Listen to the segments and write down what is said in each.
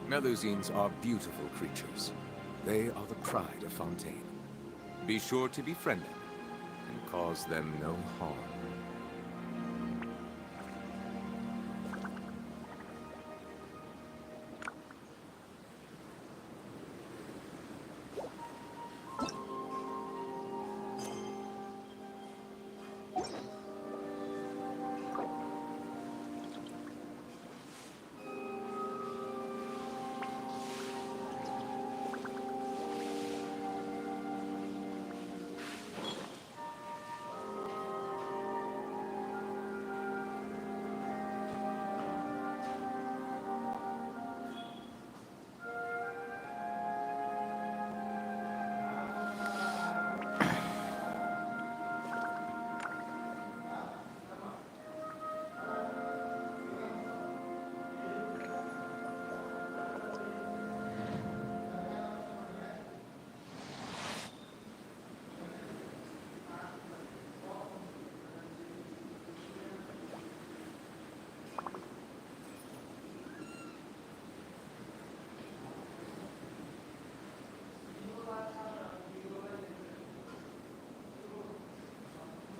Melusines are beautiful creatures. They are the pride of Fontaine. Be sure to befriend them and cause them no harm.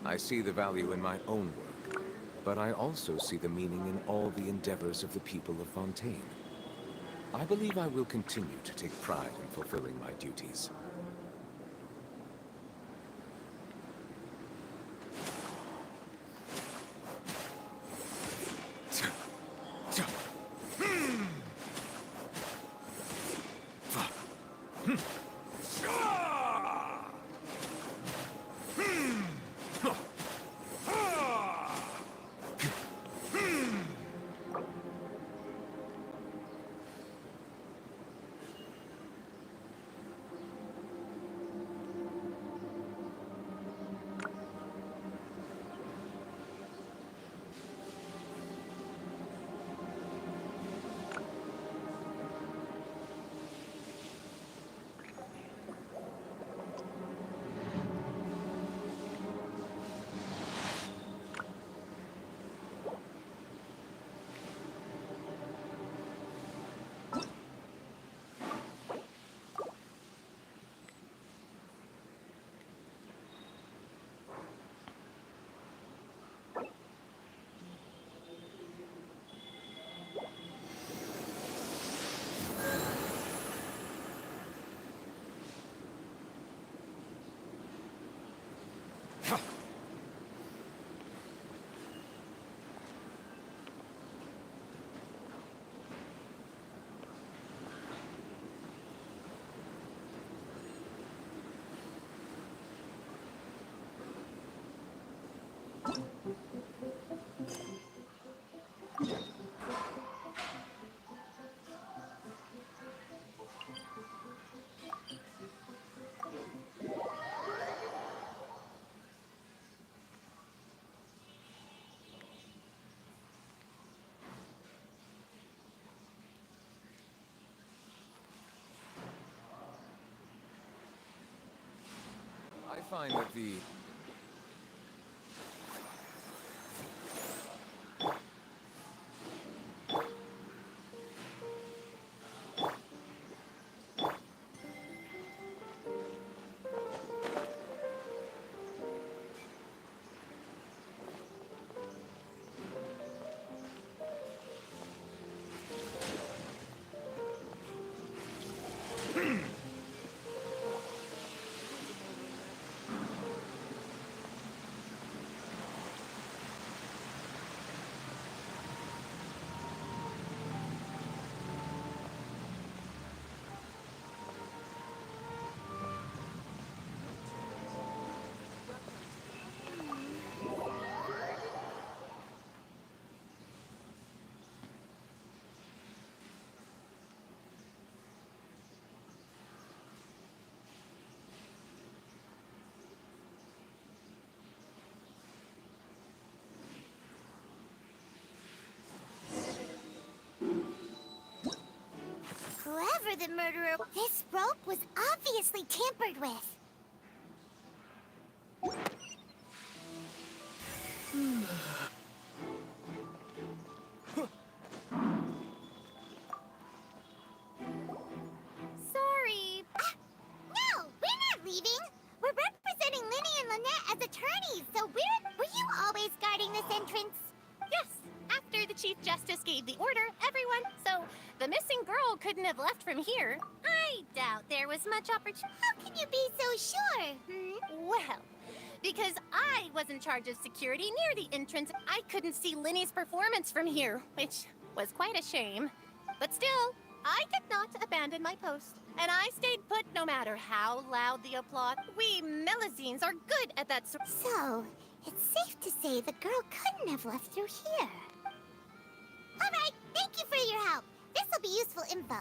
I see the value in my own work, but I also see the meaning in all the endeavors of the people of Fontaine. I believe I will continue to take pride in fulfilling my duties. I find that the Whoever the murderer, this rope was obviously tampered with. attorneys, so weird. Were you always guarding this entrance? Yes, after the Chief Justice gave the order, everyone, so the missing girl couldn't have left from here. I doubt there was much opportunity. How can you be so sure? Well, because I was in charge of security near the entrance, I couldn't see Linny's performance from here, which was quite a shame. But still, I did not abandon my post, and I stayed put no matter how loud the applause. We Melazines are good at that sort. So, it's safe to say the girl couldn't have left through here. All right, thank you for your help. This will be useful info.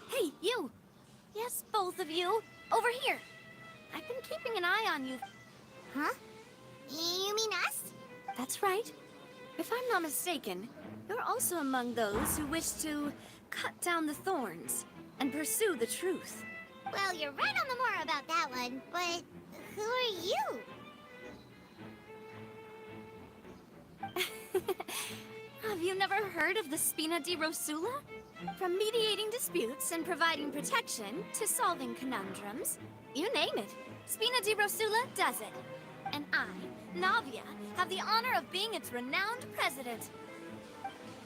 Hey, you! Yes, both of you. Over here. I've been keeping an eye on you. Huh? You mean us? That's right. If I'm not mistaken, you're also among those who wish to cut down the thorns and pursue the truth. Well, you're right on the more about that one, but who are you? Have you never heard of the Spina di Rosula? From mediating disputes and providing protection to solving conundrums, you name it, Spina di Rosula does it. And I, Navia, have the honor of being its renowned president.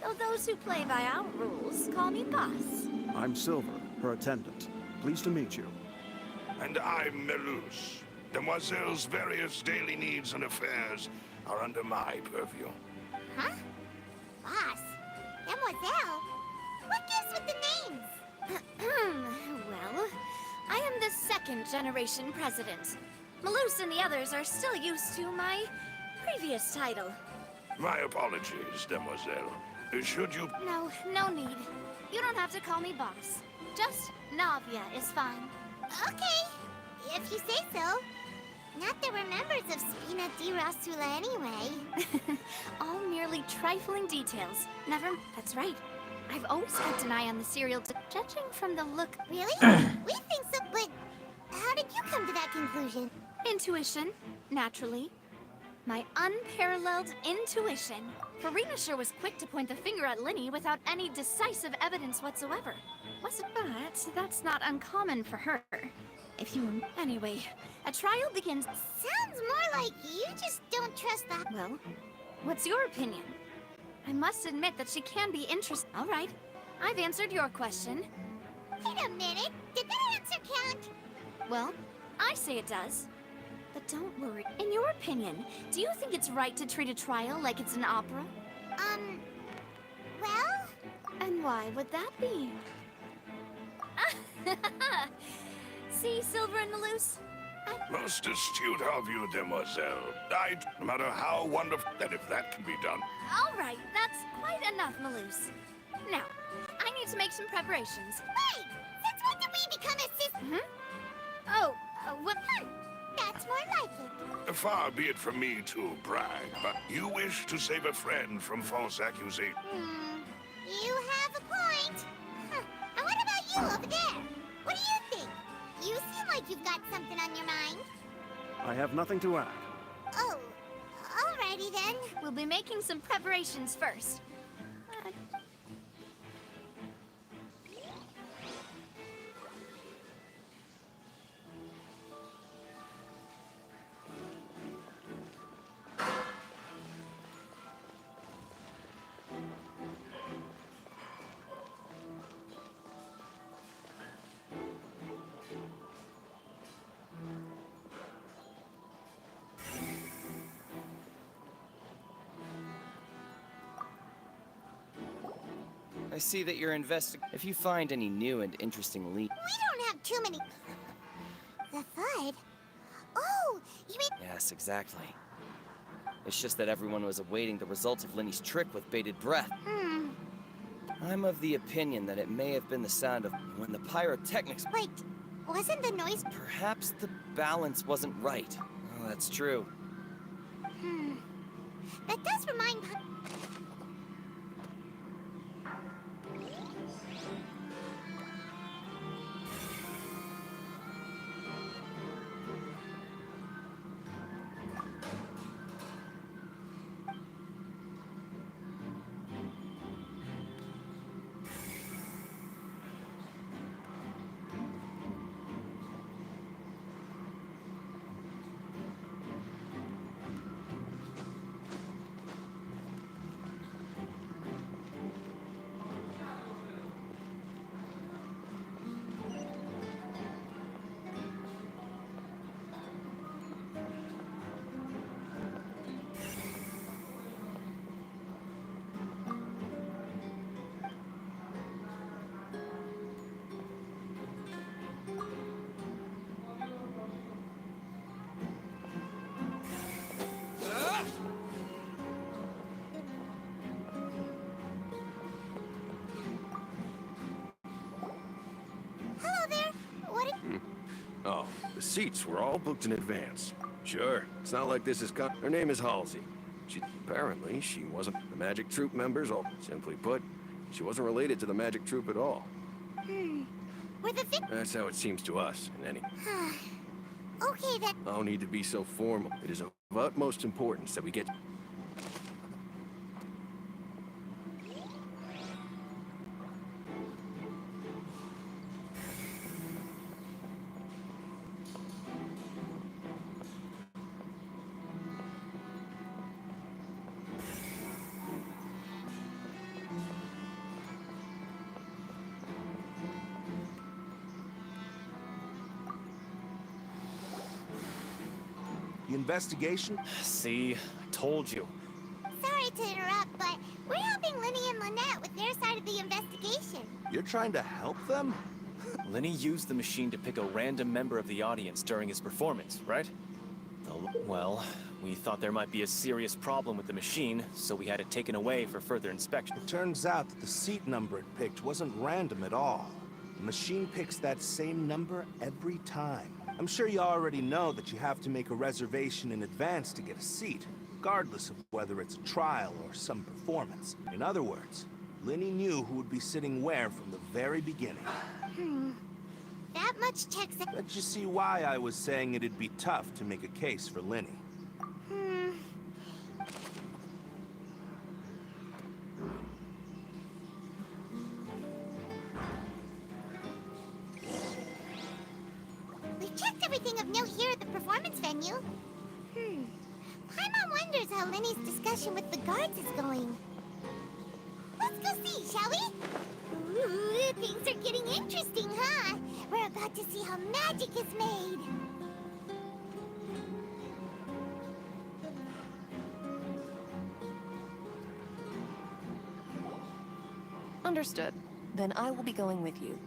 Though those who play by our rules call me boss. I'm Silver, her attendant. Pleased to meet you. And I'm Melus. Demoiselle's various daily needs and affairs are under my purview. Huh? Boss? Mademoiselle? What gives with the names? Well, I am the second generation president. Malus and the others are still used to my previous title. My apologies, Demoiselle. Should you... No need. You don't have to call me boss. Just Navia is fine. Okay, if you say so. Not that we're members of Spina di Rosula anyway. All merely trifling details. Never... That's right. I've always kept an eye on the serial judging from the look... Really? We think so, but how did you come to that conclusion? Intuition, naturally. My unparalleled intuition. Farina sure was quick to point the finger at Linny without any decisive evidence whatsoever. But that's not uncommon for her. If you... Anyway, a trial begins... Sounds more like you just don't trust that. Well, what's your opinion? I must admit that she can be interesting. All right, I've answered your question. Wait a minute, did that answer count? Well, I say it does. But don't worry. In your opinion, do you think it's right to treat a trial like it's an opera? Well? And why would that be? See, Silver and Malus? Most astute of you, Demoiselle. No matter how wonderful, that if that can be done. All right, that's quite enough, Malus. Now, I need to make some preparations. Wait! Since when did we become assistants? Oh, what? That's more like it. Far be it from me to brag, but you wish to save a friend from false accusation. You have a point. Huh. And what about you over there? What do you think? You seem like you've got something on your mind. I have nothing to add. Oh, alrighty then. We'll be making some preparations first. I see that you're If you find any new and interesting leads... We don't have too many... The Thud? Oh, you mean... Yes, exactly. It's just that everyone was awaiting the results of Linny's trick with bated breath. I'm of the opinion that it may have been the sound of when the pyrotechnics... Wait, wasn't the noise... Perhaps the balance wasn't right. Oh, that's true. That does remind... The seats were all booked in advance. Sure, it's not like this is Her name is Halsey. Apparently, she wasn't the Magic Troop members, or simply put, she wasn't related to the Magic Troop at all. Were the That's how it seems to us, in any... Okay, then. No need to be so formal. It is of utmost importance that we get... The investigation? See, I told you. Sorry to interrupt, but we're helping Linny and Lynette with their side of the investigation. You're trying to help them? Lenny used the machine to pick a random member of the audience during his performance, right? Well, we thought there might be a serious problem with the machine, so we had it taken away for further inspection. It turns out that the seat number it picked wasn't random at all. The machine picks that same number every time. I'm sure you already know that you have to make a reservation in advance to get a seat, regardless of whether it's a trial or some performance. In other words, Linny knew who would be sitting where from the very beginning. That much checks out. But you see why I was saying it'd be tough to make a case for Linny. We've checked everything of note here at the performance venue. Paimon wonders how Linny's discussion with the guards is going. Let's go see, shall we? Ooh, things are getting interesting, huh? We're about to see how magic is made. Understood. Then I will be going with you.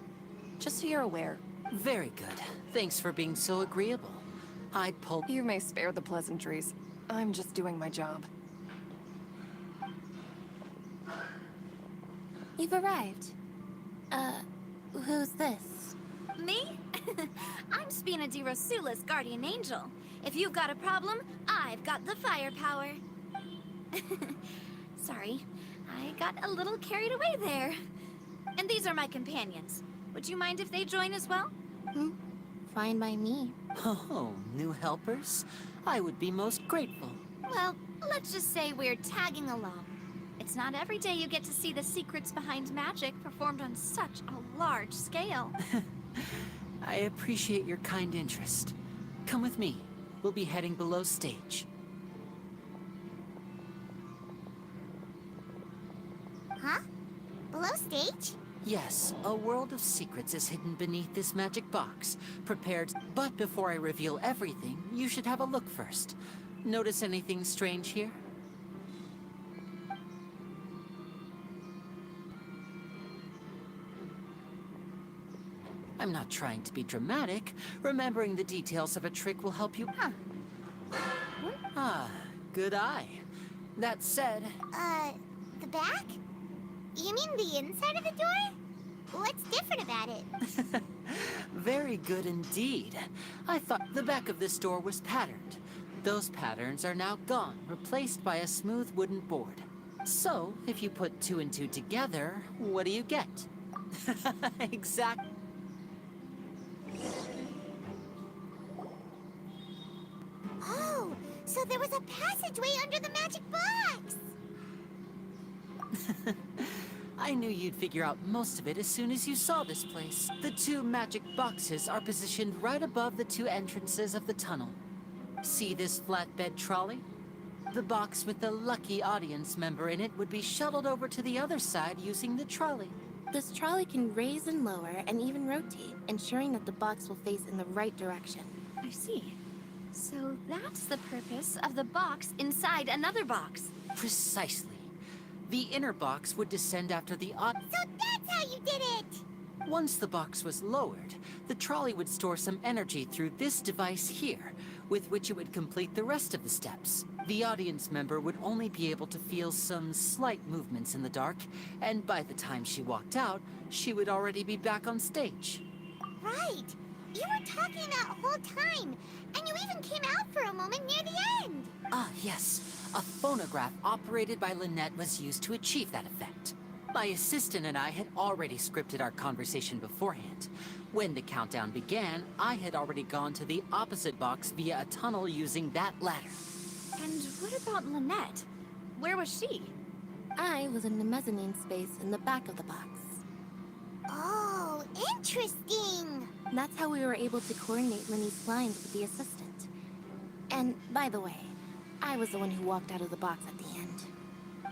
Just so you're aware. Very good. Thanks for being so agreeable. I'd pull... You may spare the pleasantries. I'm just doing my job. You've arrived. Who's this? Me? I'm Spina di Rosula's guardian angel. If you've got a problem, I've got the firepower. Sorry, I got a little carried away there. And these are my companions. Would you mind if they join as well? Fine by me. Oh, new helpers? I would be most grateful. Well, let's just say we're tagging along. It's not every day you get to see the secrets behind magic performed on such a large scale. I appreciate your kind interest. Come with me. We'll be heading below stage. Huh? Below stage? Yes, a world of secrets is hidden beneath this magic box, prepared. But before I reveal everything, you should have a look first. Notice anything strange here? I'm not trying to be dramatic. Remembering the details of a trick will help you. Ah, good eye. That said... The back? You mean the inside of the door? What's different about it? Very good indeed. I thought the back of this door was patterned. Those patterns are now gone, replaced by a smooth wooden board. So, if you put 2 and 2 together, what do you get? Exactly. Oh, so there was a passageway under the magic box! I knew you'd figure out most of it as soon as you saw this place. The 2 magic boxes are positioned right above the 2 entrances of the tunnel. See this flatbed trolley? The box with the lucky audience member in it would be shuttled over to the other side using the trolley. This trolley can raise and lower and even rotate, ensuring that the box will face in the right direction. I see. So that's the purpose of the box inside another box. Precisely. The inner box would descend after the So that's how you did it! Once the box was lowered, the trolley would store some energy through this device here, with which it would complete the rest of the steps. The audience member would only be able to feel some slight movements in the dark, and by the time she walked out, she would already be back on stage. Right. You were talking that whole time, and you even came out for a moment near the end. Ah, yes. A phonograph operated by Lynette was used to achieve that effect. My assistant and I had already scripted our conversation beforehand. When the countdown began, I had already gone to the opposite box via a tunnel using that ladder. And what about Lynette? Where was she? I was in the mezzanine space in the back of the box. Oh, interesting. That's how we were able to coordinate Lenny's lines with the assistant. And, by the way, I was the one who walked out of the box at the end.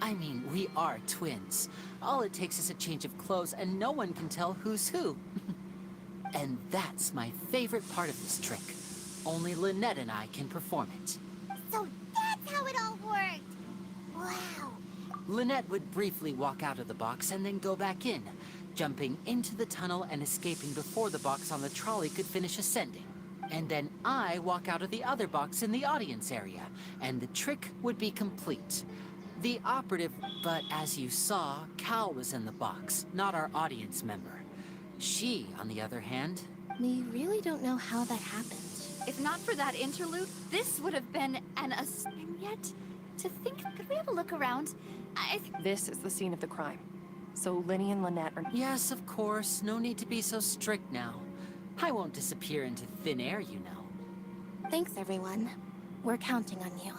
I mean, we are twins. All it takes is a change of clothes and no one can tell who's who. And that's my favorite part of this trick. Only Lynette and I can perform it. So that's how it all worked. Wow. Lynette would briefly walk out of the box and then go back in, jumping into the tunnel and escaping before the box on the trolley could finish ascending. And then I walk out of the other box in the audience area, and the trick would be complete. The operative, but as you saw, Cal was in the box, not our audience member. She, on the other hand... We really don't know how that happened. If not for that interlude, this would have been an and yet, to think, could we have a look around? This is the scene of the crime. So Lenny and Lynette are... Yes, of course. No need to be so strict now. I won't disappear into thin air, you know. Thanks, everyone. We're counting on you.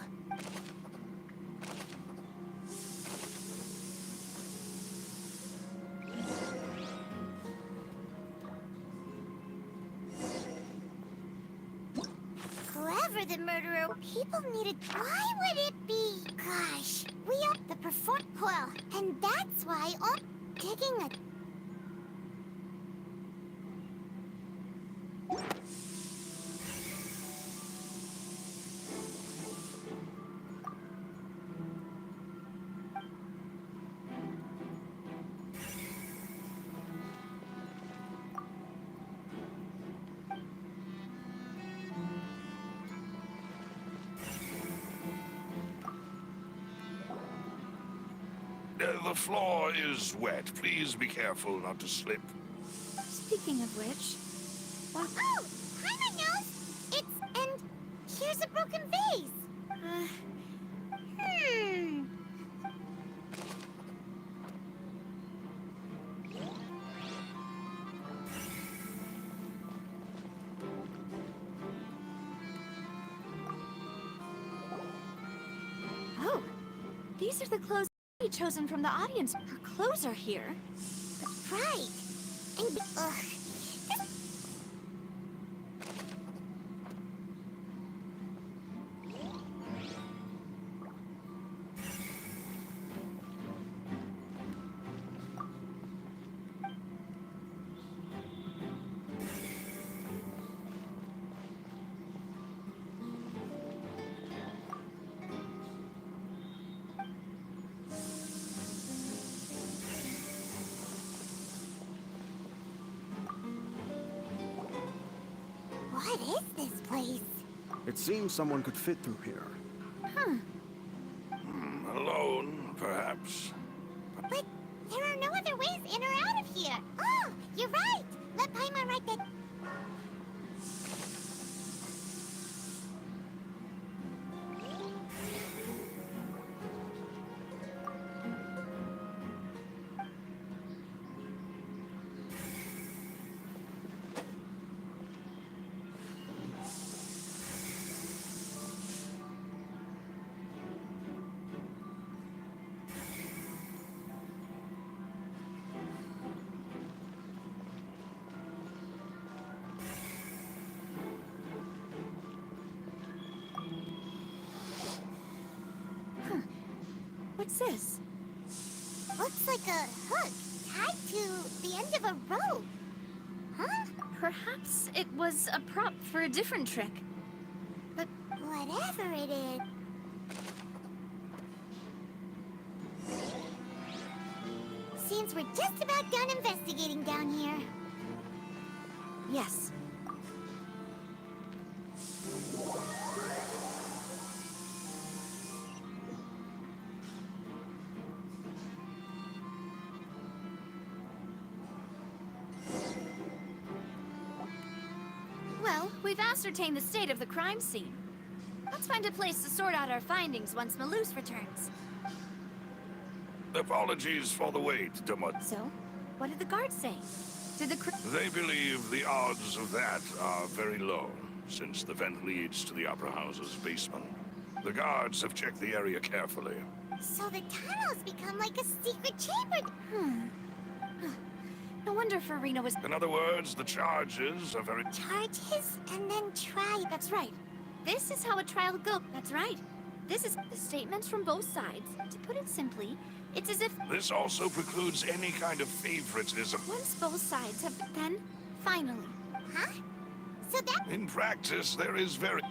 Whoever the murderer, people needed. Why would it be? Gosh, we upped the perform coil, and that's why I'm digging a. The floor is wet. Please be careful not to slip. Speaking of which... Oh, Paimon knows. And here's a broken vase. Hmm. Oh, these are the clothes chosen from the audience. Her clothes are here. Right. And what is this place? It seems someone could fit through here. Alone, perhaps. But there are no other ways in or out of here. Oh, you're right. Let Paimon write that. What's this? Looks like a hook tied to the end of a rope. Huh? Perhaps it was a prop for a different trick. But whatever it is. Seems we're just about done investigating down here. Yes. we've ascertained the state of the crime scene. Let's find a place to sort out our findings once Malus returns. Apologies for the wait, So, what did the guards say? Did the They believe the odds of that are very low, since the vent leads to the Opera House's basement. The guards have checked the area carefully. So the tunnels become like a secret chamber. No wonder Farina was... In other words, the charges are very... Charges and then try. That's right. This is how a trial goes. That's right. This is the statements from both sides. To put it simply, it's as if... This also precludes any kind of favoritism. Once both sides have... Then, finally. Huh? So that... In practice, there is very...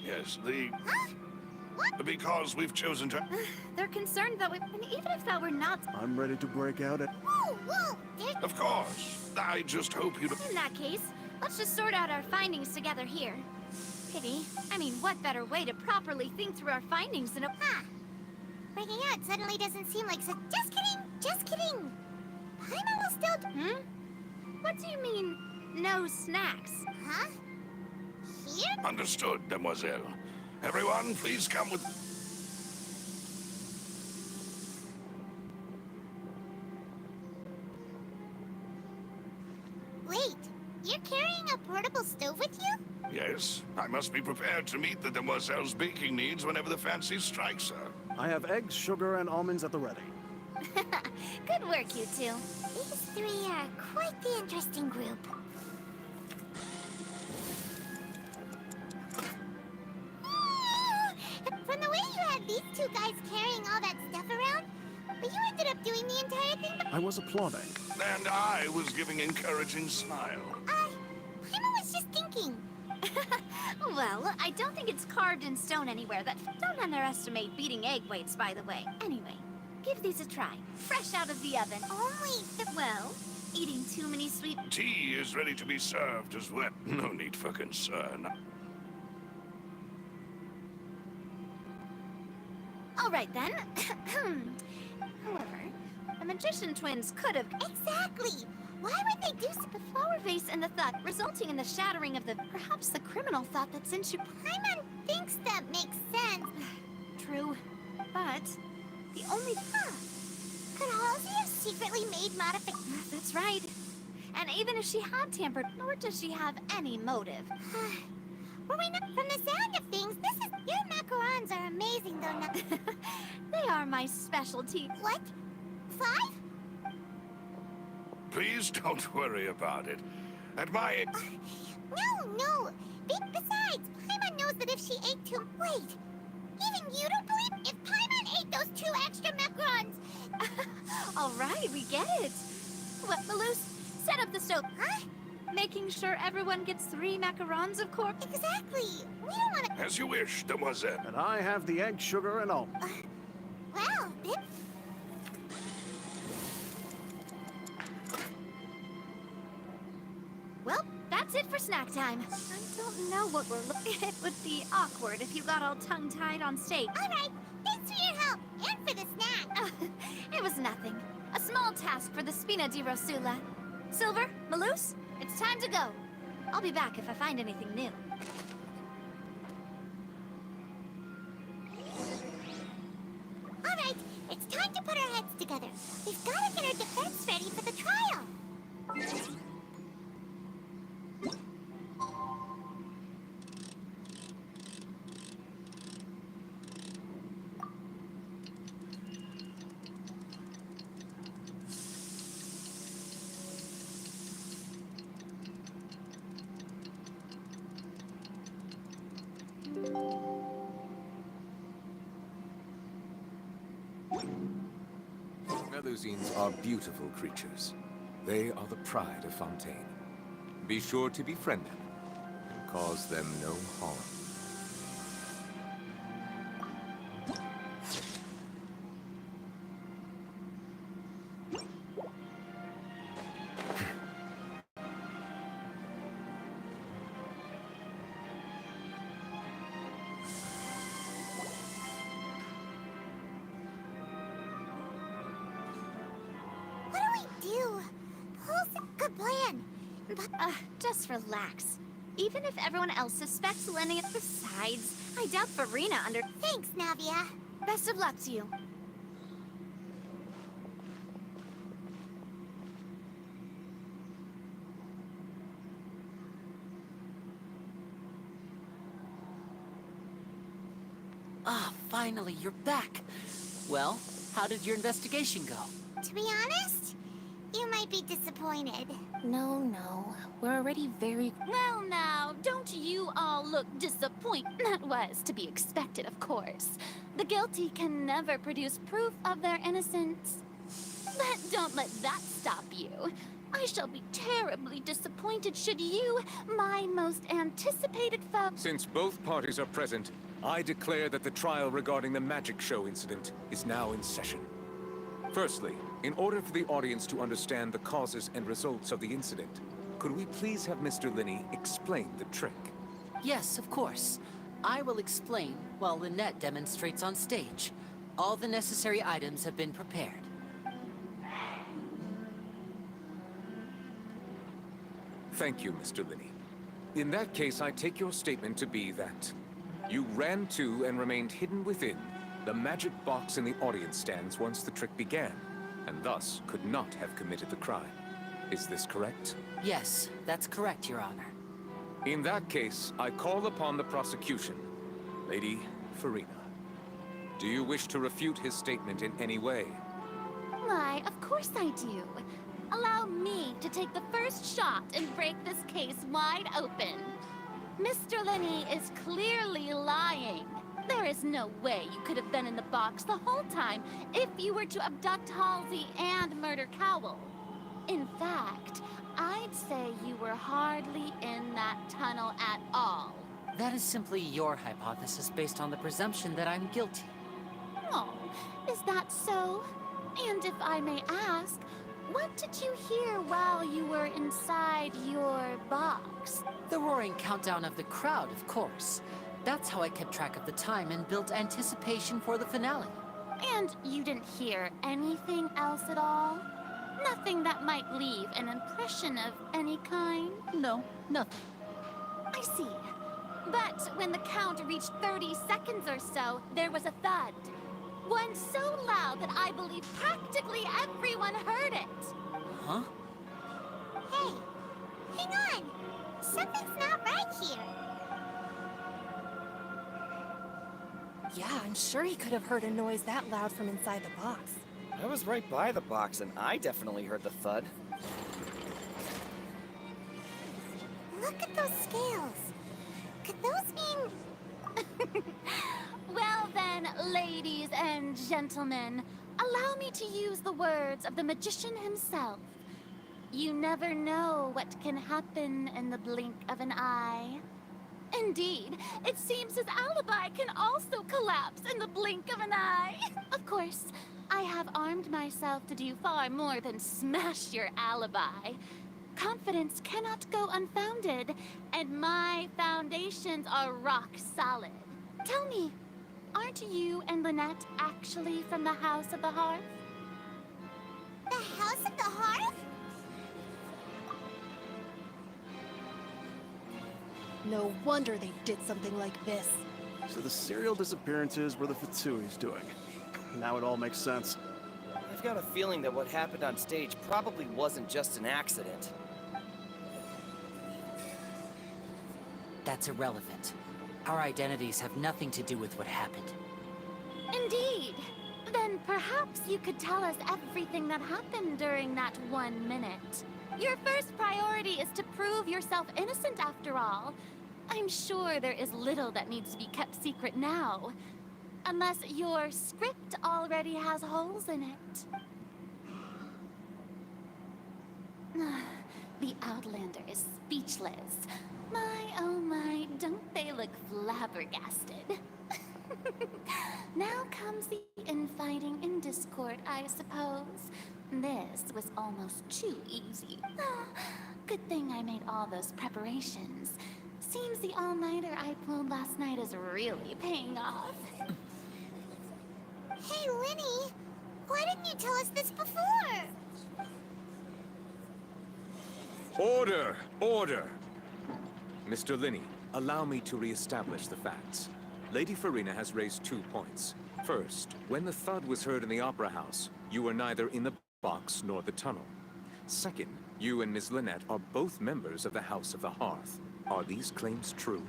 yes, the... Huh? What? Because we've chosen to... They're concerned that we... And even if that were not... I'm ready to break out at... Whoa, whoa! There's... Of course. I just hope you... In that case, let's just sort out our findings together here. Pity. I mean, what better way to properly think through our findings than a... Breaking out suddenly doesn't seem like such... Just kidding! Just kidding! Paimon will still... What do you mean, no snacks? Huh? Here? Understood, demoiselle. Everyone, please come with... Wait, you're carrying a portable stove with you? Yes, I must be prepared to meet the demoiselle's baking needs whenever the fancy strikes her. I have eggs, sugar, and almonds at the ready. Good work, you two. These three are quite the interesting group. From the way you had these two guys carrying all that stuff around, but you ended up doing the entire thing. I was applauding. And I was giving encouraging smile. Paimon was just thinking. Well, I don't think it's carved in stone anywhere. Don't underestimate beating egg weights, by the way. Anyway, give these a try. Fresh out of the oven. Well, eating too many sweet... Tea is ready to be served as well. No need for concern. All right, then. However, the magician twins could have... Exactly! Why would they do so? The flower vase and the thought, resulting in the shattering of the... Perhaps the criminal thought that since you... Paimon thinks that makes sense. True. But the only... Could Halsey have secretly made modifications? That's right. And even if she had tampered, nor does she have any motive. Were we not... From the sound of things, this is... Your macarons are amazing, though, not... They are my specialty. What? 5? Please don't worry about it. At my age... No. Besides, Paimon knows that if she ate too... Wait. Even you don't believe... If Paimon ate those 2 extra macarons... All right, we get it. What, Malus? Set up the stove. Huh? Making sure everyone gets 3 macarons, of course. Exactly. We don't want to... As you wish, demoiselle. And I have the egg, sugar, and almonds. Well, then... Well, that's it for snack time. I don't know what we're looking... It would be awkward if you got all tongue-tied on stage. All right. Thanks for your help. And for the snack. It was nothing. A small task for the Spina di Rosula. Silver, Malus, it's time to go. I'll be back if I find anything new. All right. It's time to put our heads together. We've got to get our defense ready for the trial. Melusines are beautiful creatures. They are the pride of Fontaine. Be sure to befriend them and cause them no harm. Good plan. But... Just relax. Even if everyone else suspects Lenny, besides, I doubt Farina under. Thanks, Navia. Best of luck to you. Ah, finally, you're back. Well, how did your investigation go? To be honest, you might be disappointed. No. We're already very... Well, now, don't you all look disappointed? That was to be expected, of course. The guilty can never produce proof of their innocence. But don't let that stop you. I shall be terribly disappointed should you, my most anticipated foe... Since both parties are present, I declare that the trial regarding the magic show incident is now in session. Firstly, in order for the audience to understand the causes and results of the incident, could we please have Mr. Linney explain the trick? Yes, of course. I will explain while Lynette demonstrates on stage. All the necessary items have been prepared. Thank you, Mr. Linney. In that case, I take your statement to be that you ran to and remained hidden within the magic box in the audience stands once the trick began, and thus could not have committed the crime. Is this correct? Yes, that's correct, Your Honor. In that case, I call upon the prosecution. Lady Farina, do you wish to refute his statement in any way? Why, of course I do. Allow me to take the first shot and break this case wide open. Mr. Linney is clearly lying. There is no way you could have been in the box the whole time if you were to abduct Halsey and murder Cowell. In fact, I'd say you were hardly in that tunnel at all. That is simply your hypothesis based on the presumption that I'm guilty. Oh, is that so? And if I may ask, what did you hear while you were inside your box? The roaring countdown of the crowd, of course. That's how I kept track of the time and built anticipation for the finale. And you didn't hear anything else at all? Nothing that might leave an impression of any kind? No, nothing. I see. But when the count reached 30 seconds or so, there was a thud. One so loud that I believe practically everyone heard it. Huh? Hey, hang on. Something's not right here. Yeah, I'm sure he could have heard a noise that loud from inside the box. I was right by the box, and I definitely heard the thud. Look at those scales. Could those mean... Well then, ladies and gentlemen, allow me to use the words of the magician himself. You never know what can happen in the blink of an eye. Indeed, it seems his alibi can also collapse in the blink of an eye. Of course, I have armed myself to do far more than smash your alibi. Confidence cannot go unfounded, and my foundations are rock solid. Tell me, aren't you and Lynette actually from the House of the Hearth? The House of the Hearth? No wonder they did something like this. So the serial disappearances were the Fatsui's doing. Now it all makes sense. I've got a feeling that what happened on stage probably wasn't just an accident. That's irrelevant. Our identities have nothing to do with what happened. Indeed. Then perhaps you could tell us everything that happened during that 1 minute. Your first priority is to prove yourself innocent after all. I'm sure there is little that needs to be kept secret now. Unless your script already has holes in it. The Outlander is speechless. My, oh my, don't they look flabbergasted? Now comes the infighting and discord, I suppose. This was almost too easy. Good thing I made all those preparations. Seems the all-nighter I pulled last night is really paying off. Hey, Linny, why didn't you tell us this before? Order! Order! Mr. Linney, allow me to re-establish the facts. Lady Farina has raised 2 points. First, when the thud was heard in the Opera House, you were neither in the box nor the tunnel. Second, you and Ms. Lynette are both members of the House of the Hearth. Are these claims true?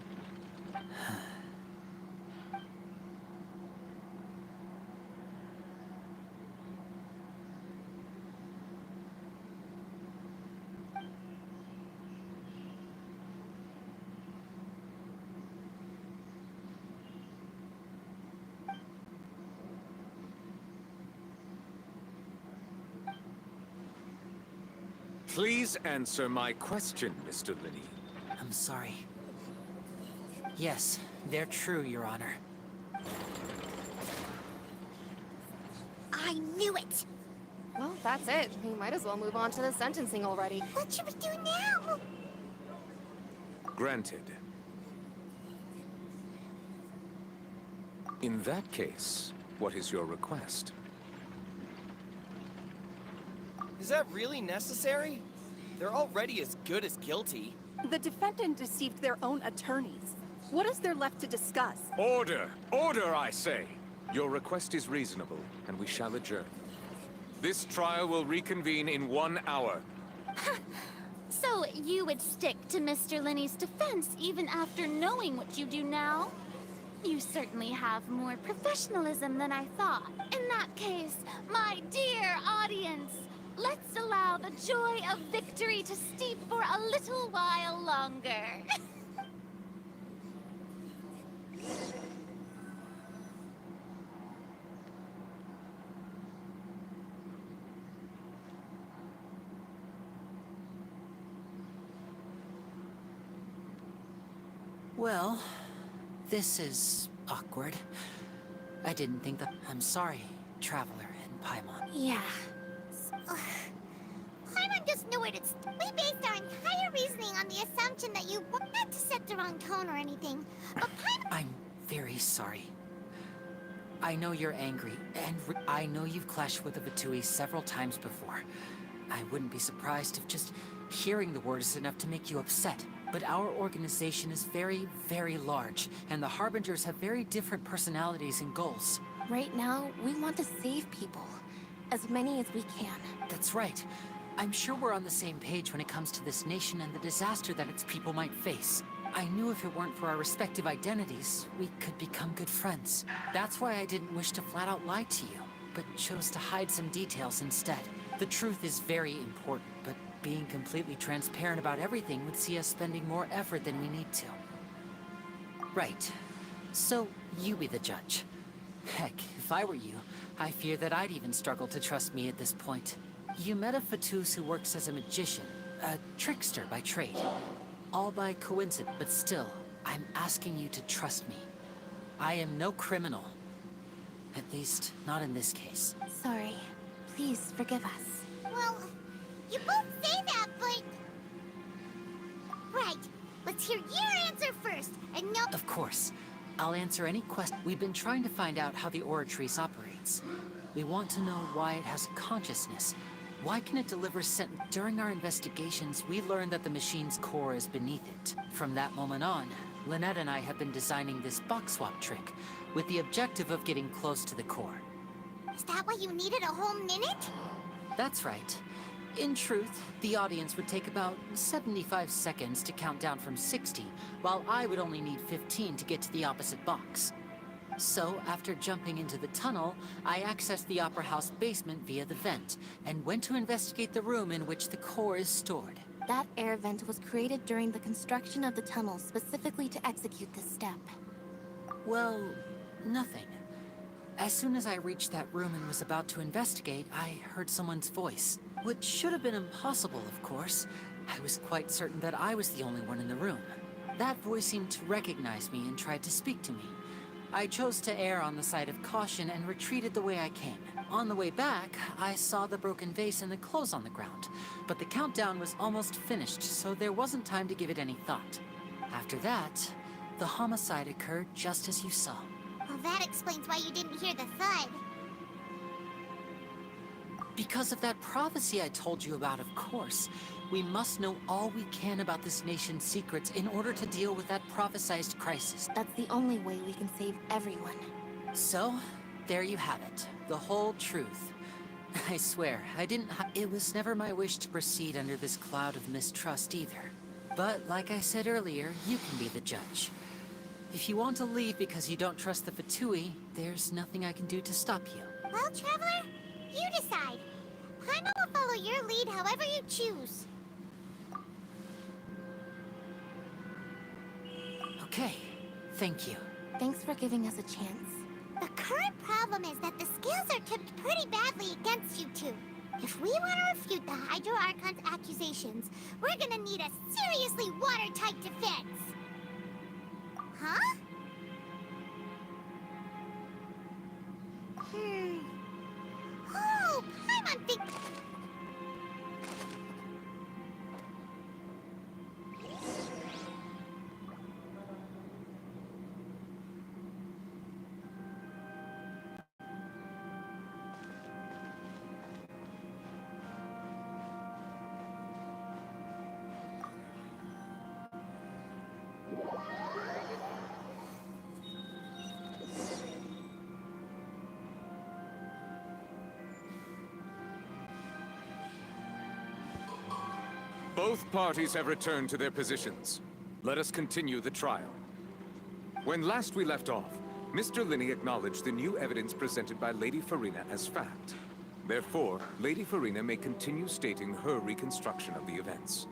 Please answer my question, Mr. Linney. I'm sorry. Yes, they're true, Your Honor. I knew it! Well, that's it. We might as well move on to the sentencing already. What should we do now? Granted. In that case, what is your request? Is that really necessary? They're already as good as guilty. The defendant deceived their own attorneys. What is there left to discuss? Order! Order, I say! Your request is reasonable, and we shall adjourn. This trial will reconvene in 1 hour. So you would stick to Mr. Linney's defense even after knowing what you do now? You certainly have more professionalism than I thought. In that case, my dear audience, let's allow the joy of victory to steep for a little while longer. Well, this is awkward. I didn't think that... I'm sorry, Traveler and Paimon. Yeah. Paimon just knew it. We based our entire reasoning on the assumption that you were not to set the wrong tone or anything. But Paimon... I'm very sorry. I know you're angry, and I know you've clashed with the Vatui several times before. I wouldn't be surprised if just hearing the word is enough to make you upset. But our organization is very, very large, and the Harbingers have very different personalities and goals. Right now, we want to save people. As many as we can. That's right. I'm sure we're on the same page when it comes to this nation and the disaster that its people might face. I knew if it weren't for our respective identities, we could become good friends. That's why I didn't wish to flat out lie to you, but chose to hide some details instead. The truth is very important, but being completely transparent about everything would see us spending more effort than we need to. Right. So, you be the judge. Heck, if I were you, I fear that I'd even struggle to trust me at this point. You met a Fatus who works as a magician, a trickster by trade. All by coincidence, but still, I'm asking you to trust me. I am no criminal. At least, not in this case. Sorry. Please forgive us. Well, you both say that, but... Right. Let's hear your answer first, and no... Of course. I'll answer any question. We've been trying to find out how the Oratrice operates. We want to know why it has a consciousness. Why can it deliver During our investigations, we learned that the machine's core is beneath it. From that moment on, Lynette and I have been designing this box swap trick, with the objective of getting close to the core. Is that why you needed a whole minute? That's right. In truth, the audience would take about 75 seconds to count down from 60, while I would only need 15 to get to the opposite box. So, after jumping into the tunnel, I accessed the Opera House basement via the vent, and went to investigate the room in which the core is stored. That air vent was created during the construction of the tunnel specifically to execute this step. Well, nothing. As soon as I reached that room and was about to investigate, I heard someone's voice. Which should have been impossible, of course. I was quite certain that I was the only one in the room. That voice seemed to recognize me and tried to speak to me. I chose to err on the side of caution and retreated the way I came. On the way back, I saw the broken vase and the clothes on the ground, but the countdown was almost finished, so there wasn't time to give it any thought. After that, the homicide occurred just as you saw. Well, that explains why you didn't hear the thud. Because of that prophecy I told you about, of course. We must know all we can about this nation's secrets in order to deal with that prophesized crisis. That's the only way we can save everyone. So, there you have it. The whole truth. I swear, it was never my wish to proceed under this cloud of mistrust either. But, like I said earlier, you can be the judge. If you want to leave because you don't trust the Fatui, there's nothing I can do to stop you. Well, Traveler, you decide. Paimon will follow your lead however you choose. Okay, thank you. Thanks for giving us a chance. The current problem is that the scales are tipped pretty badly against you two. If we want to refute the Hydro Archon's accusations, we're gonna need a seriously watertight defense. Huh? Oh, Paimon think... Both parties have returned to their positions. Let us continue the trial. When last we left off, Mr. Linney acknowledged the new evidence presented by Lady Farina as fact. Therefore, Lady Farina may continue stating her reconstruction of the events.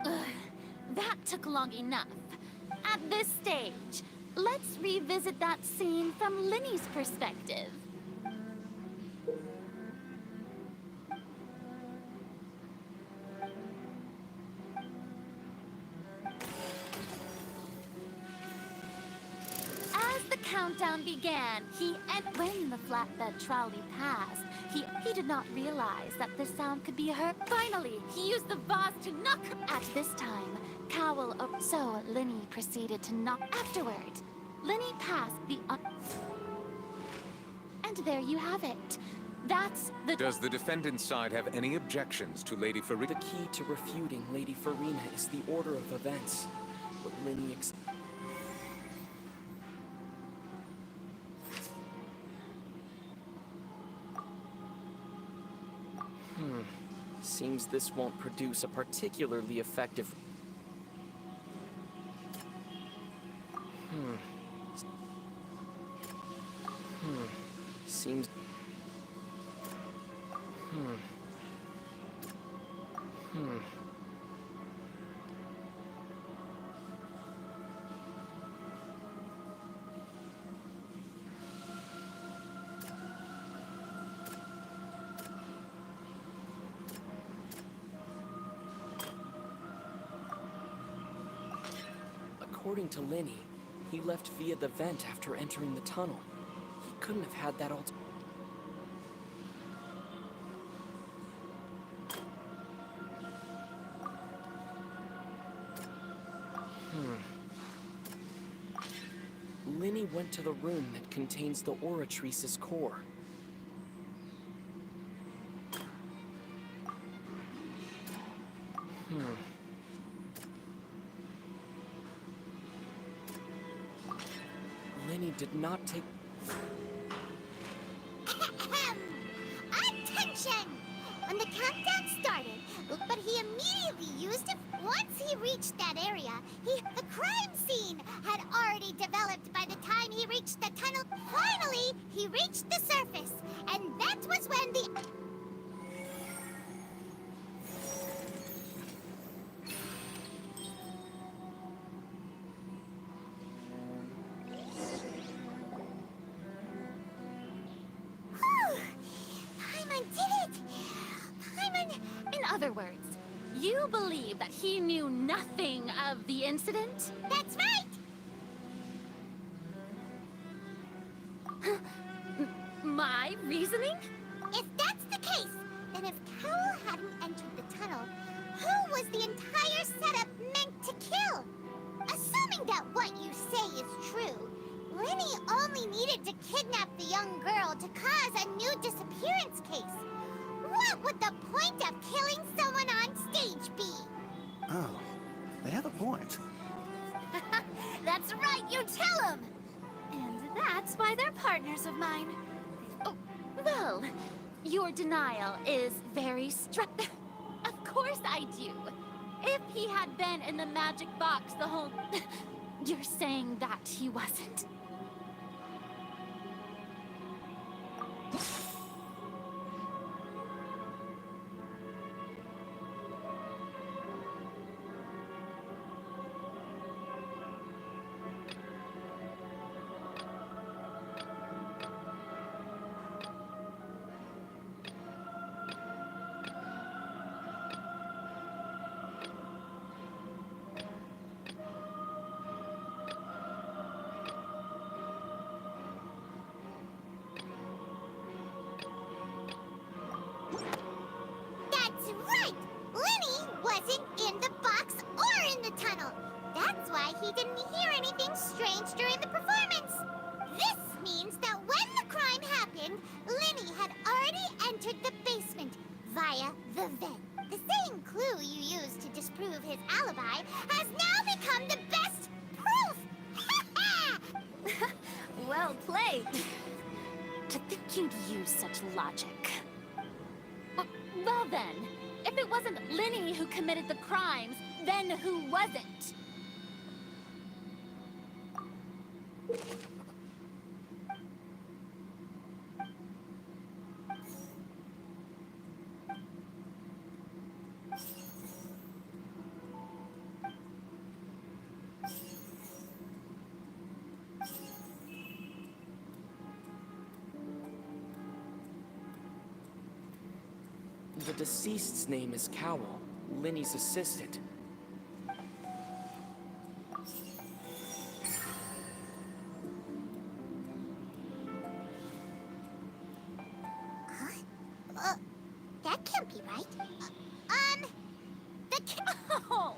That took long enough. At this stage, let's revisit that scene from Linney's perspective. As the countdown began, when the flatbed trolley passed, he did not realize that the sound could be heard. Finally, he used the vase to knock her. At this time, so Linney proceeded to knock. Afterward, Linney passed the and there you have it. That's the... Does the defendant's side have any objections to Lady Farina? The key to refuting Lady Farina is the order of events. What Linney Seems this won't produce a particularly effective... Seems... According to Linney, he left via the vent after entering the tunnel. He couldn't have had that all... Linney went to the room that contains the Oratrice's core. Linney did not take... Attention! When the countdown started, but he immediately used it. Once he reached that area, the crime scene had already developed by the time he reached the tunnel. Finally, he reached the surface, and that was when the... Paimon did it! Paimon... In other words, you believe that he knew nothing of the incident? That's right! My reasoning? If that's the case, then if Cowell hadn't entered the tunnel, who was the entire setup meant to kill? Assuming that what you say is true, Lenny only needed to kidnap the young girl to cause a new disappearance case. What would the point of killing someone on stage be? Oh, they have a point. That's right, you tell him! And that's why they're partners of mine. Oh, well, your denial is very Of course I do. If he had been in the magic box the whole... You're saying that he wasn't. That's right! Lenny wasn't in the box or in the tunnel. That's why he didn't hear anything strange during the performance. This means that when the crime happened, Lenny had already entered the basement via the vent. The same clue you used to disprove his alibi has now become the best proof! Well played. To think you'd use such logic. Well then, if it wasn't Lenny who committed the crimes, then who wasn't? The deceased's name is Cowell, Lenny's assistant. That can't be right. Oh,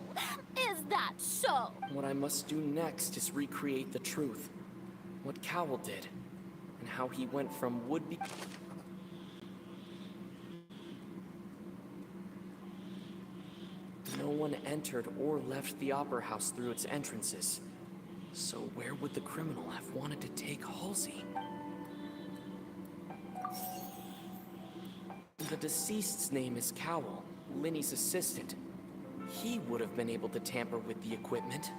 is that so? What I must do next is recreate the truth. What Cowell did, and how he went from would-be... No one entered or left the Opera House through its entrances. So where would the criminal have wanted to take Halsey? The deceased's name is Cowell, Lenny's assistant. He would have been able to tamper with the equipment.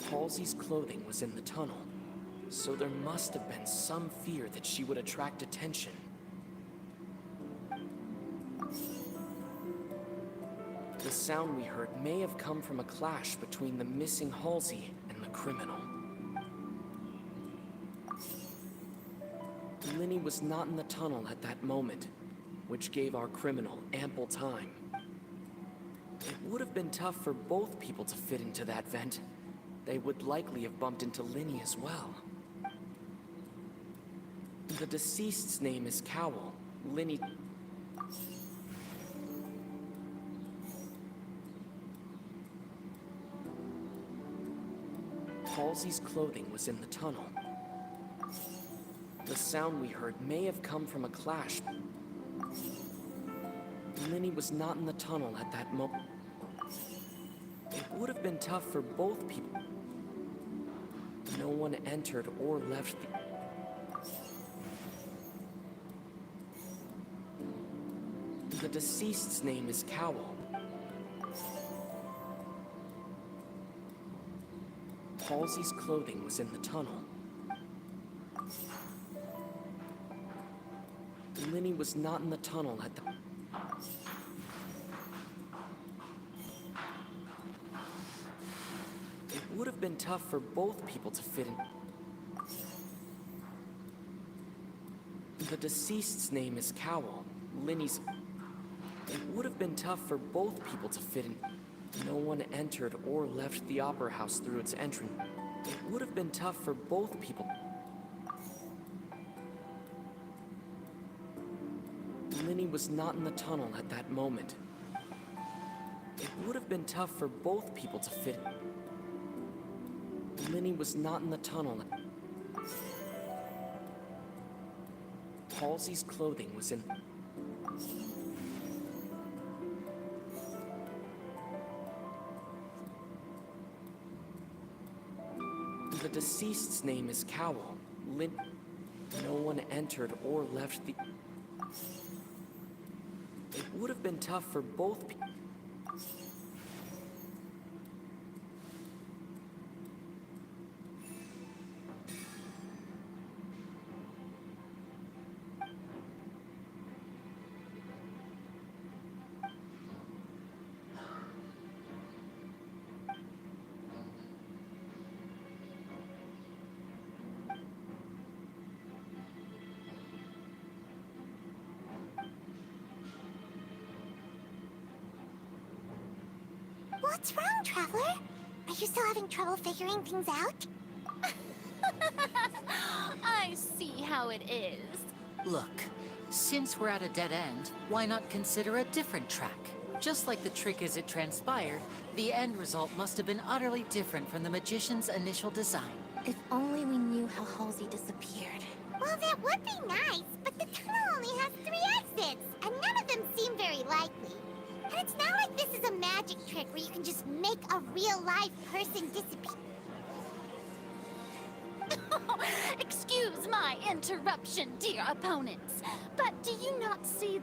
Halsey's clothing was in the tunnel, so there must have been some fear that she would attract attention. The sound we heard may have come from a clash between the missing Halsey and the criminal. Lenny was not in the tunnel at that moment, which gave our criminal ample time. It would have been tough for both people to fit into that vent. They would likely have bumped into Lenny as well. The deceased's name is Cowell, Lenny... Halsey's clothing was in the tunnel. The sound we heard may have come from a clash. Lenny was not in the tunnel at that moment. It would have been tough for both people. No one entered or left the deceased's name is Cowell. Halsey's clothing was in the tunnel. Lenny was not in the tunnel at the... It would have been tough for both people to fit in. The deceased's name is Cowell, Lenny's... It would have been tough for both people to fit in. No one entered or left the Opera House through its entrance. It would have been tough for both people. Lenny was not in the tunnel at that moment. It would have been tough for both people to fit in. Lenny was not in the tunnel. Halsey's clothing was in... The deceased's name is Cowell. No one entered or left the... It would have been tough for both people. What's wrong, Traveler? Are you still having trouble figuring things out? I see how it is. Look, since we're at a dead end, why not consider a different track? Just like the trick as it transpired, the end result must have been utterly different from the magician's initial design. If only we knew how Halsey disappeared. Well, that would be nice, but the tunnel only has 3 exits, and none of them seem very likely. And it's not like this is a magic trick where you can just make a real-life person disappear. Excuse my interruption, dear opponents, but do you not see...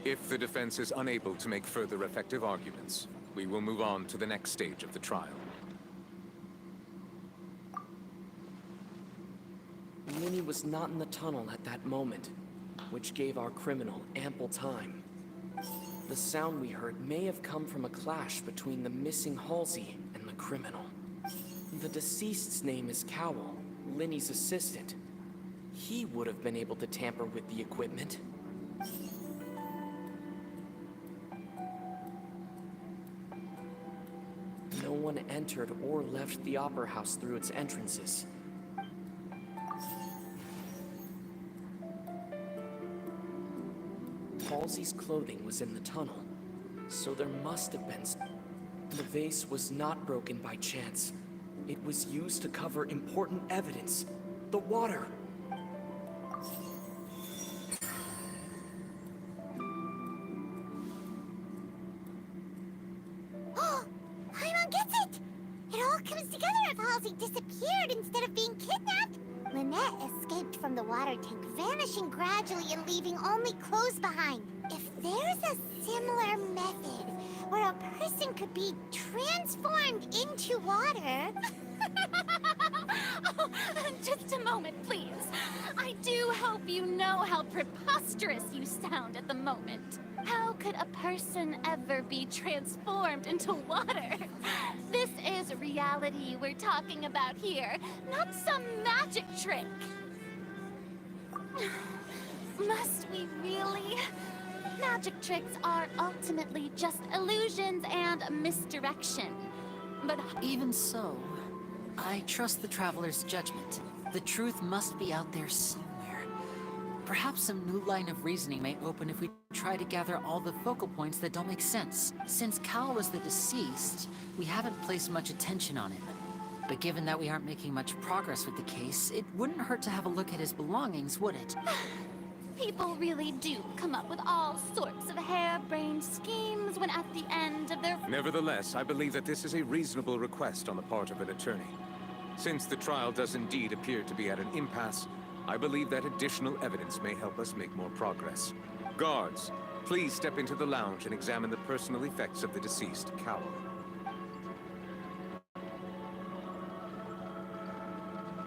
If the defense is unable to make further effective arguments, we will move on to the next stage of the trial. Lenny was not in the tunnel at that moment, which gave our criminal ample time. The sound we heard may have come from a clash between the missing Halsey and the criminal. The deceased's name is Cowell, Lenny's assistant. He would have been able to tamper with the equipment. No one entered or left the Opera House through its entrances. Halsey's clothing was in the tunnel, so there must have been... The vase was not broken by chance. It was used to cover important evidence. The water. Paimon gets it! It all comes together if Halsey disappeared instead of being kidnapped. Lynette escaped from the water tank, vanishing gradually and leaving only clothes behind. If there's a similar method where a person could be transformed into water... Oh, just a moment, please. I do hope you know how preposterous you sound at the moment. How could a person ever be transformed into water? This is reality we're talking about here, not some magic trick. Must we really? Magic tricks are ultimately just illusions and misdirection. But even so, I trust the Traveler's judgment. The truth must be out there somewhere. Perhaps some new line of reasoning may open if we try to gather all the focal points that don't make sense. Since Cal was the deceased, we haven't placed much attention on him. But given that we aren't making much progress with the case, it wouldn't hurt to have a look at his belongings, would it? people really do come up with all sorts of harebrained schemes when at the end of their... Nevertheless, I believe that this is a reasonable request on the part of an attorney. Since the trial does indeed appear to be at an impasse, I believe that additional evidence may help us make more progress. Guards, please step into the lounge and examine the personal effects of the deceased Cowell.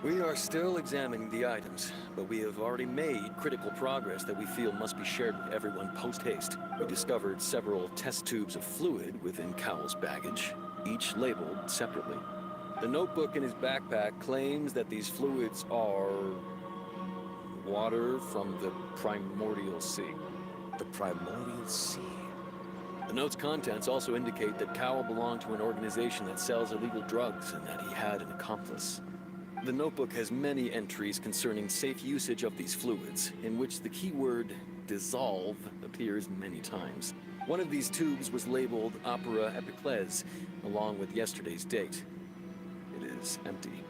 We are still examining the items, but we have already made critical progress that we feel must be shared with everyone post-haste. We discovered several test tubes of fluid within Cowell's baggage, each labeled separately. The notebook in his backpack claims that these fluids are... water from the primordial sea. The primordial sea? The note's contents also indicate that Cowell belonged to an organization that sells illegal drugs and that he had an accomplice. The notebook has many entries concerning safe usage of these fluids, in which the keyword dissolve appears many times. One of these tubes was labeled Opera Epiclese, along with yesterday's date. It is empty.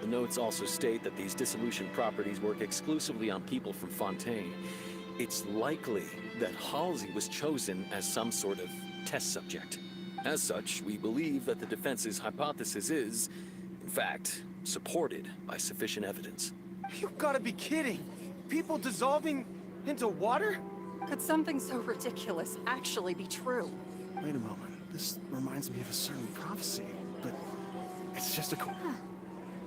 The notes also state that these dissolution properties work exclusively on people from Fontaine. It's likely that Halsey was chosen as some sort of test subject. As such, we believe that the defense's hypothesis is, in fact, supported by sufficient evidence. You've got to be kidding! People dissolving into water? Could something so ridiculous actually be true? Wait a moment. This reminds me of a certain prophecy, but it's just a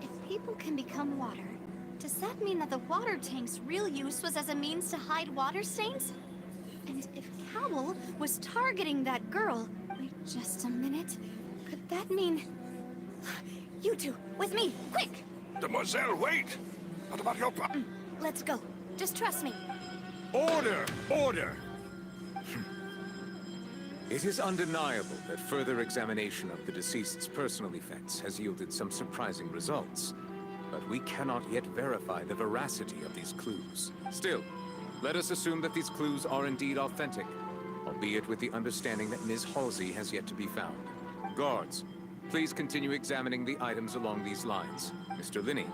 If people can become water, does that mean that the water tank's real use was as a means to hide water stains? And if Cowell was targeting that girl... Wait just a minute. Could that mean... You two, with me, quick! Demoiselle, wait! What about your Let's go. Just trust me. Order! Order! It is undeniable that further examination of the deceased's personal effects has yielded some surprising results. But we cannot yet verify the veracity of these clues. Still, let us assume that these clues are indeed authentic, albeit with the understanding that Ms. Halsey has yet to be found. Guards, please continue examining the items along these lines. Mr. Linney,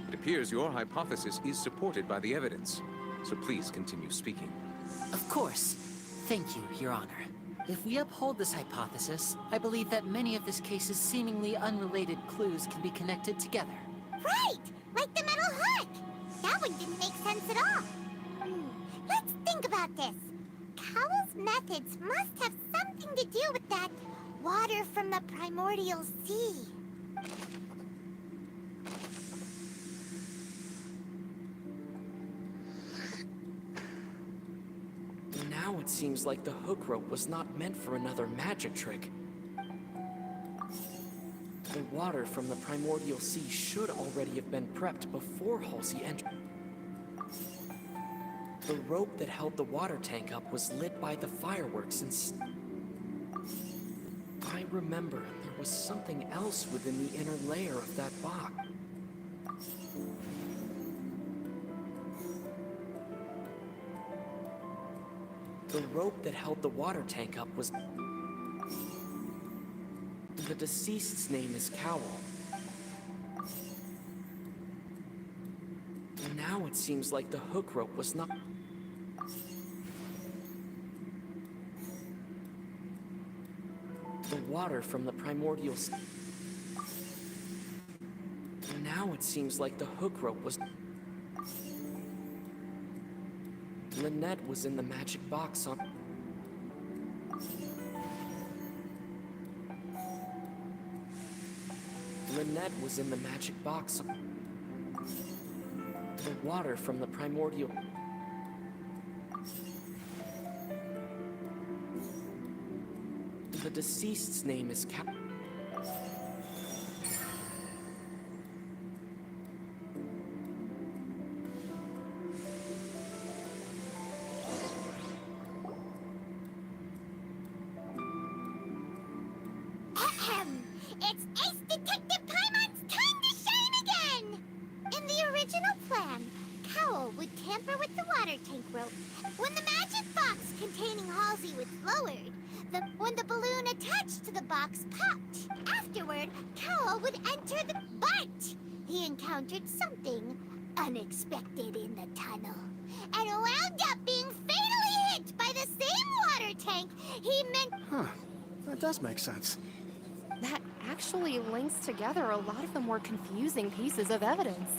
it appears your hypothesis is supported by the evidence, so please continue speaking. Of course. Thank you, Your Honor. If we uphold this hypothesis, I believe that many of this case's seemingly unrelated clues can be connected together. Right! Like the metal hook! That one didn't make sense at all. Let's think about this. Cowell's methods must have something to do with that water from the primordial sea. Now it seems like the hook rope was not meant for another magic trick. The water from the primordial sea should already have been prepped before Halsey entered. The rope that held the water tank up was lit by the fireworks and... I remember there was something else within the inner layer of that box. The rope that held the water tank up was... The deceased's name is Cowell. Now it seems like the hook rope was not... The water from the primordial... Now it seems like the hook rope was... Lynette was in the magic box on... Lynette was in the magic box on... The water from the primordial... The deceased's name is Cap... It's Ace Detective Paimon's time to shine again! In the original plan, Cowell would tamper with the water tank rope. When the magic box containing Halsey was lowered, when the balloon attached to the box popped. Afterward, Cowell would enter the... But he encountered something unexpected in the tunnel, and wound up being fatally hit by the same water tank he meant... Huh. That does make sense. That actually links together a lot of the more confusing pieces of evidence.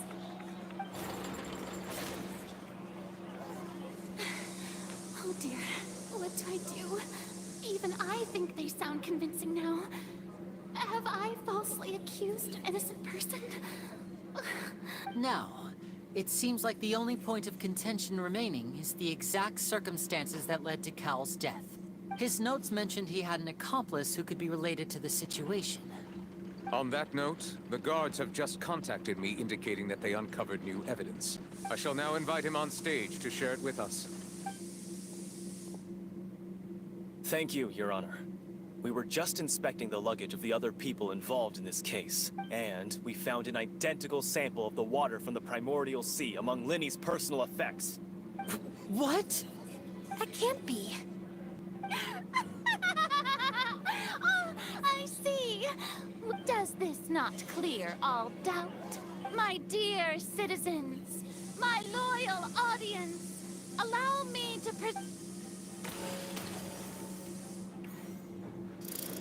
Oh dear, what do I do? Even I think they sound convincing now. Have I falsely accused an innocent person? Now, it seems like the only point of contention remaining is the exact circumstances that led to Cowell's death. His notes mentioned he had an accomplice who could be related to the situation. On that note, the guards have just contacted me indicating that they uncovered new evidence. I shall now invite him on stage to share it with us. Thank you, Your Honor. We were just inspecting the luggage of the other people involved in this case, and we found an identical sample of the water from the primordial sea among Linny's personal effects. What? That can't be. Does this not clear all doubt? My dear citizens, my loyal audience, allow me to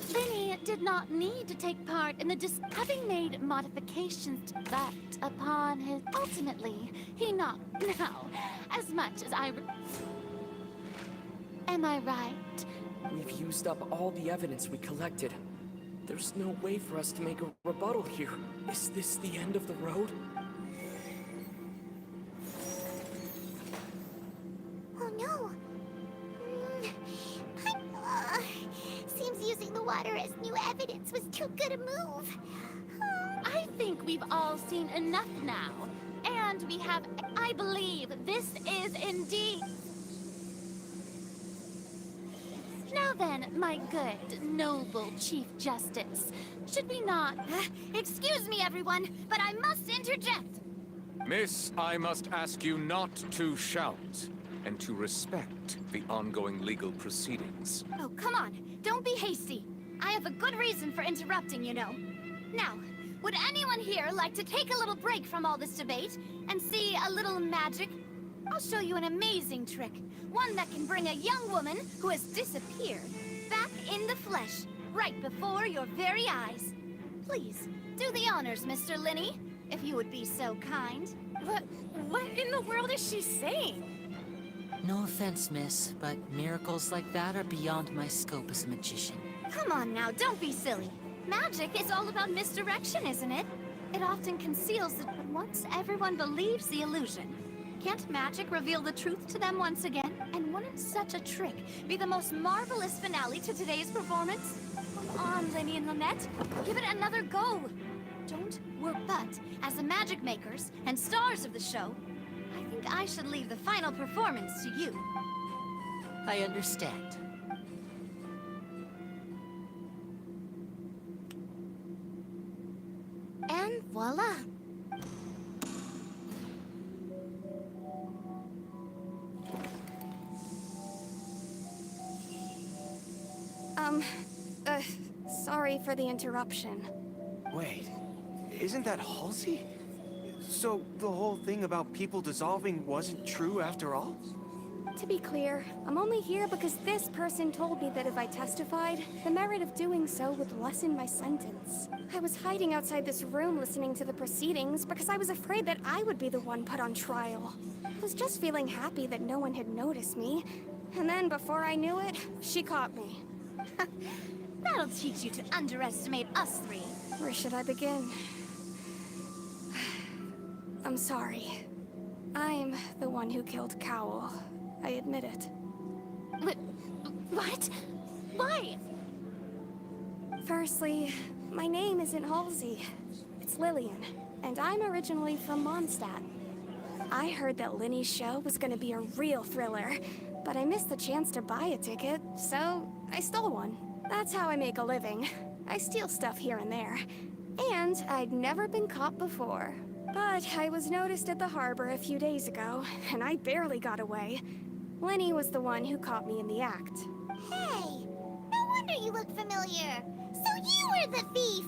Vinny did not need to take part in the having made modifications that upon his ultimately he not now as much as am I right? We've used up all the evidence we collected. There's no way for us to make a rebuttal here. Is this the end of the road? Oh no. Seems using the water as new evidence was too good a move. I think we've all seen enough now. And we have, I believe this is indeed. Now then, my good, noble Chief Justice, should we not... Excuse me, everyone, but I must interject. Miss, I must ask you not to shout, and to respect the ongoing legal proceedings. Oh, come on. Don't be hasty. I have a good reason for interrupting, you know. Now, would anyone here like to take a little break from all this debate and see a little magic? I'll show you an amazing trick. One that can bring a young woman who has disappeared back in the flesh, right before your very eyes. Please, do the honors, Mr. Linney, if you would be so kind. What in the world is she saying? No offense, miss, but miracles like that are beyond my scope as a magician. Come on now, don't be silly. Magic is all about misdirection, isn't it? It often conceals it, but once everyone believes the illusion, can't magic reveal the truth to them once again? And wouldn't such a trick be the most marvelous finale to today's performance? Come on, Linny and Lynette, give it another go. Don't worry, but as the magic makers and stars of the show, I think I should leave the final performance to you. I understand. And voila. Sorry for the interruption. Wait, isn't that Halsey? So the whole thing about people dissolving wasn't true after all? To be clear, I'm only here because this person told me that if I testified, the merit of doing so would lessen my sentence. I was hiding outside this room listening to the proceedings because I was afraid that I would be the one put on trial. I was just feeling happy that no one had noticed me. And then before I knew it, she caught me. That'll teach you to underestimate us three. Where should I begin? I'm sorry. I'm the one who killed Cowell. I admit it. What? Why? Firstly, my name isn't Halsey. It's Lillian, and I'm originally from Mondstadt. I heard that Linny's show was gonna be a real thriller, but I missed the chance to buy a ticket, so I stole one. That's how I make a living. I steal stuff here and there. And I'd never been caught before. But I was noticed at the harbor a few days ago, and I barely got away. Lenny was the one who caught me in the act. Hey, no wonder you look familiar. So you were the thief.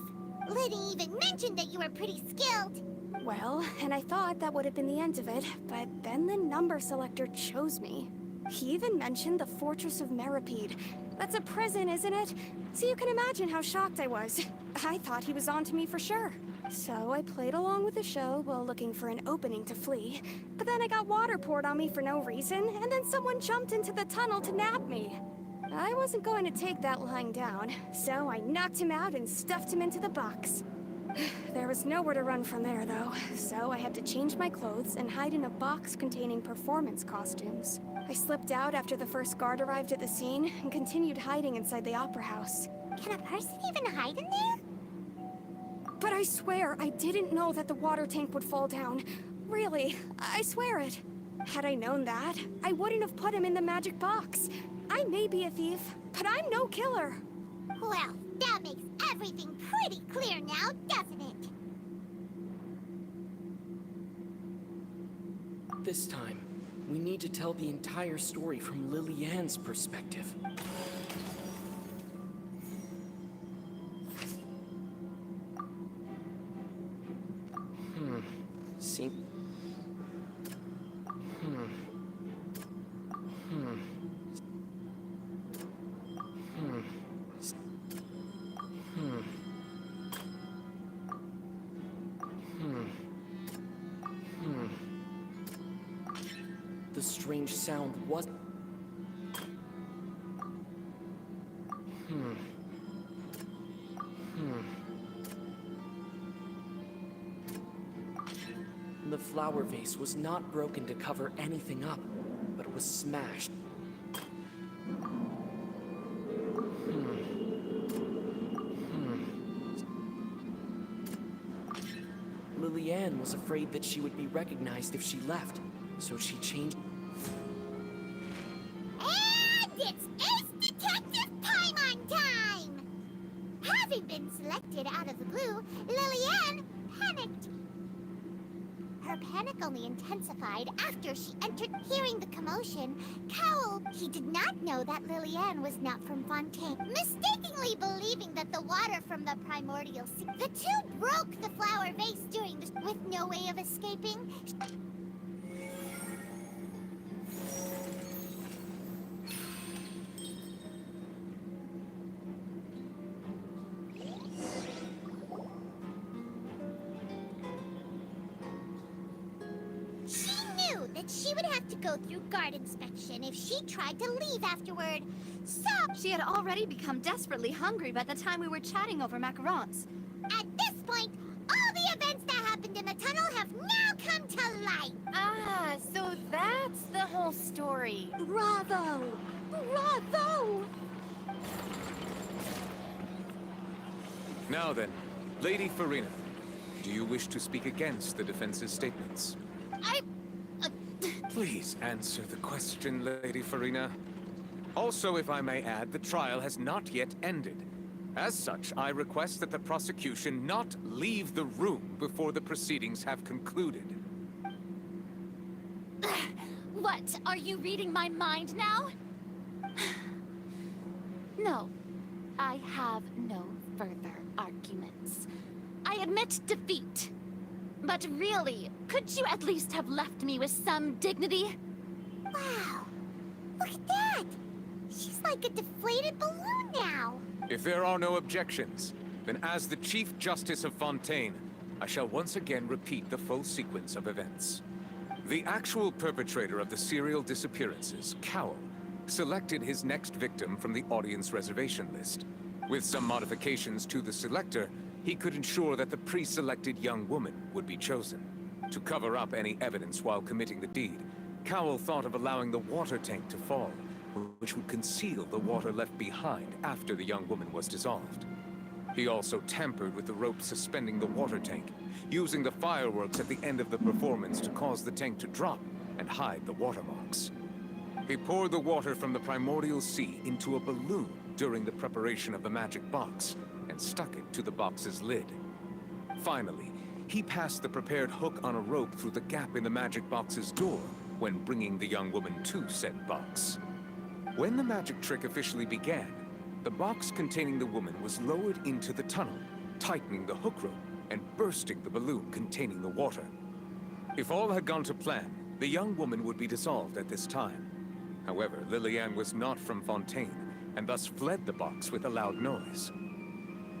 Liddy even mentioned that you were pretty skilled. Well, and I thought that would have been the end of it, but then the number selector chose me. He even mentioned the Fortress of Meripede. That's a prison, isn't it? So you can imagine how shocked I was. I thought he was on to me for sure. So I played along with the show while looking for an opening to flee. But then I got water poured on me for no reason, and then someone jumped into the tunnel to nab me. I wasn't going to take that lying down, so I knocked him out and stuffed him into the box. There was nowhere to run from there, though, so I had to change my clothes and hide in a box containing performance costumes. I slipped out after the first guard arrived at the scene and continued hiding inside the opera house. Can a person even hide in there? But I swear, I didn't know that the water tank would fall down. Really, I swear it. Had I known that, I wouldn't have put him in the magic box. I may be a thief, but I'm no killer. Well, that makes everything pretty clear now, doesn't it? This time, we need to tell the entire story from Lily-Ann's perspective. seem... The strange sound was... The flower vase was not broken to cover anything up, but was smashed. Lillian was afraid that she would be recognized if she left, so she changed... And it's Ace Detective Paimon time! Having been selected out of the blue, Lillian panicked. Her panic only intensified after she entered. Hearing the commotion, Cowl, he did not know that Lillian was not from Fontaine. Mistakenly believing that the water from the primordial sea... The two broke the flower vase during the... with no way of escaping. She would have to go through guard inspection if she tried to leave afterward. So... She had already become desperately hungry by the time we were chatting over macarons. At this point, all the events that happened in the tunnel have now come to light. Ah, so that's the whole story. Bravo! Bravo! Now then, Lady Farina, do you wish to speak against the defense's statements? Please answer the question, Lady Farina. Also, if I may add, the trial has not yet ended. As such, I request that the prosecution not leave the room before the proceedings have concluded. What? Are you reading my mind now? No. I have no further arguments. I admit defeat. But really, could you at least have left me with some dignity? Wow! Look at that! She's like a deflated balloon now! If there are no objections, then as the Chief Justice of Fontaine, I shall once again repeat the full sequence of events. The actual perpetrator of the serial disappearances, Cowl, selected his next victim from the audience reservation list. With some modifications to the selector, he could ensure that the pre-selected young woman would be chosen. To cover up any evidence while committing the deed, Cowl thought of allowing the water tank to fall, which would conceal the water left behind after the young woman was dissolved. He also tampered with the rope suspending the water tank, using the fireworks at the end of the performance to cause the tank to drop and hide the watermarks. He poured the water from the primordial sea into a balloon during the preparation of the magic box, and stuck it to the box's lid. Finally, he passed the prepared hook on a rope through the gap in the magic box's door when bringing the young woman to said box. When the magic trick officially began, the box containing the woman was lowered into the tunnel, tightening the hook rope and bursting the balloon containing the water. If all had gone to plan, the young woman would be dissolved at this time. However, Lillian was not from Fontaine, and thus fled the box with a loud noise.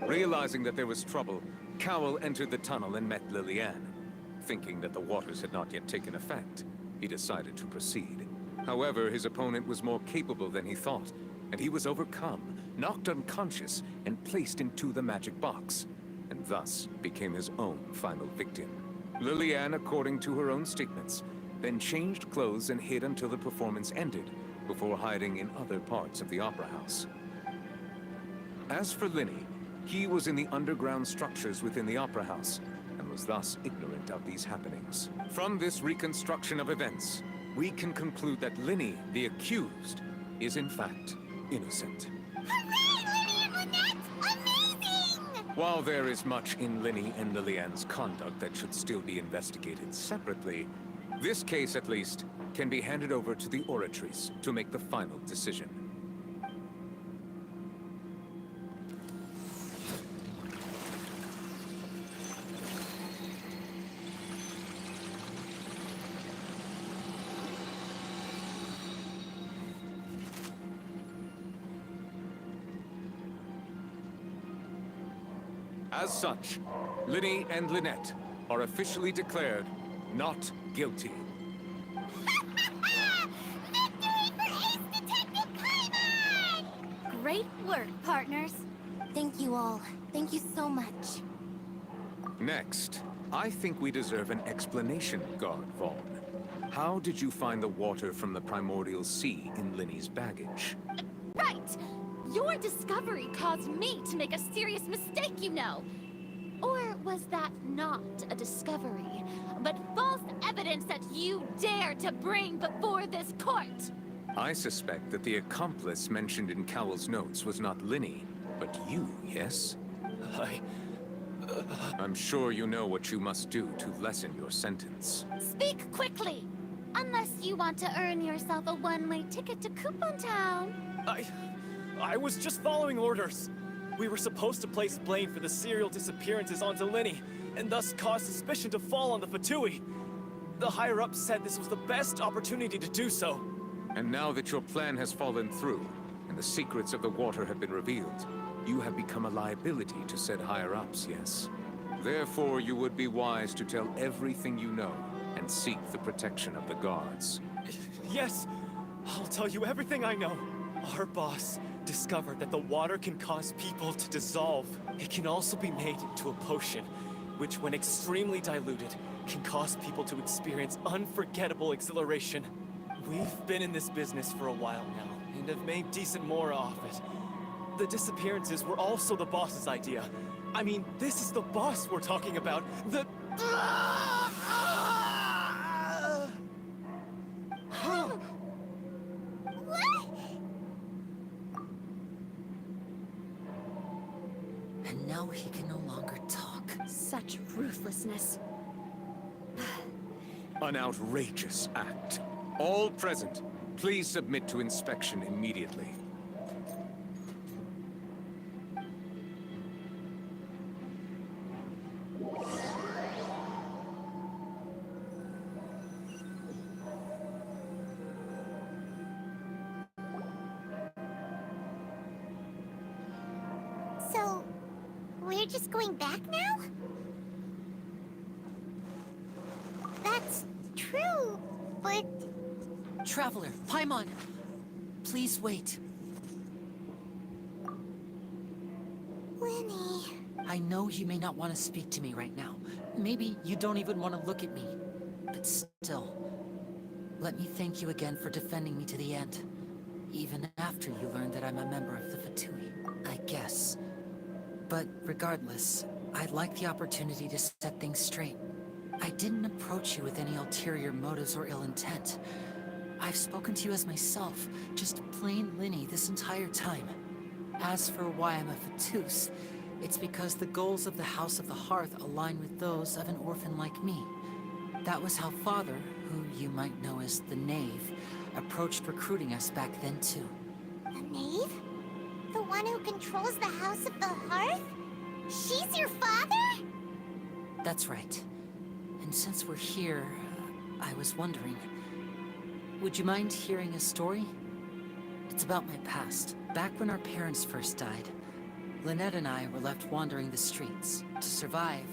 Realizing that there was trouble, Cowl entered the tunnel and met Lillian. Thinking that the waters had not yet taken effect, he decided to proceed. However, his opponent was more capable than he thought, and he was overcome, knocked unconscious, and placed into the magic box, and thus became his own final victim. Lillian, according to her own statements, then changed clothes and hid until the performance ended, before hiding in other parts of the opera house. As for Linny, he was in the underground structures within the opera house, and was thus ignorant of these happenings. From this reconstruction of events, we can conclude that Linny, the accused, is in fact innocent. Hooray, Linny and Lynette! Amazing! While there is much in Linny and Lillian's conduct that should still be investigated separately, this case, at least, can be handed over to the Oratrice to make the final decision. As such, Linny and Lynette are officially declared not guilty. Victory for Ace Detective Paimon! Great work, partners. Thank you all. Thank you so much. Next, I think we deserve an explanation, Guard Vaughn. How did you find the water from the primordial sea in Linny's baggage? Right! Your discovery caused me to make a serious mistake, you know. Or was that not a discovery, but false evidence that you dare to bring before this court? I suspect that the accomplice mentioned in Cowell's notes was not Linny, but you, yes? I'm sure you know what you must do to lessen your sentence. Speak quickly! Unless you want to earn yourself a one-way ticket to Coupon Town. I was just following orders. We were supposed to place blame for the serial disappearances onto Linny, and thus cause suspicion to fall on the Fatui. The higher-ups said this was the best opportunity to do so. And now that your plan has fallen through, and the secrets of the water have been revealed, you have become a liability to said higher-ups, yes? Therefore, you would be wise to tell everything you know, and seek the protection of the guards. Yes, I'll tell you everything I know. Our boss discovered that the water can cause people to dissolve. It can also be made into a potion, which when extremely diluted, can cause people to experience unforgettable exhilaration. We've been in this business for a while now, and have made decent more off it. The disappearances were also the boss's idea. I mean, this is the boss we're talking about. The... And now he can no longer talk. Such ruthlessness. An outrageous act. All present, please submit to inspection immediately. So, we're just going back now? That's true, but... Traveler, Paimon, please wait. Winnie... I know you may not want to speak to me right now. Maybe you don't even want to look at me. But still, let me thank you again for defending me to the end. Even after you learned that I'm a member of the Fatui, I guess. But regardless, I'd like the opportunity to set things straight. I didn't approach you with any ulterior motives or ill intent. I've spoken to you as myself, just plain Linny this entire time. As for why I'm a Fatus, it's because the goals of the House of the Hearth align with those of an orphan like me. That was how Father, who you might know as the Knave, approached recruiting us back then too. The Knave? The one who controls the House of the Hearth? She's your father? That's right. And since we're here, I was wondering, would you mind hearing a story? It's about my past. Back when our parents first died, Lynette and I were left wandering the streets. To survive,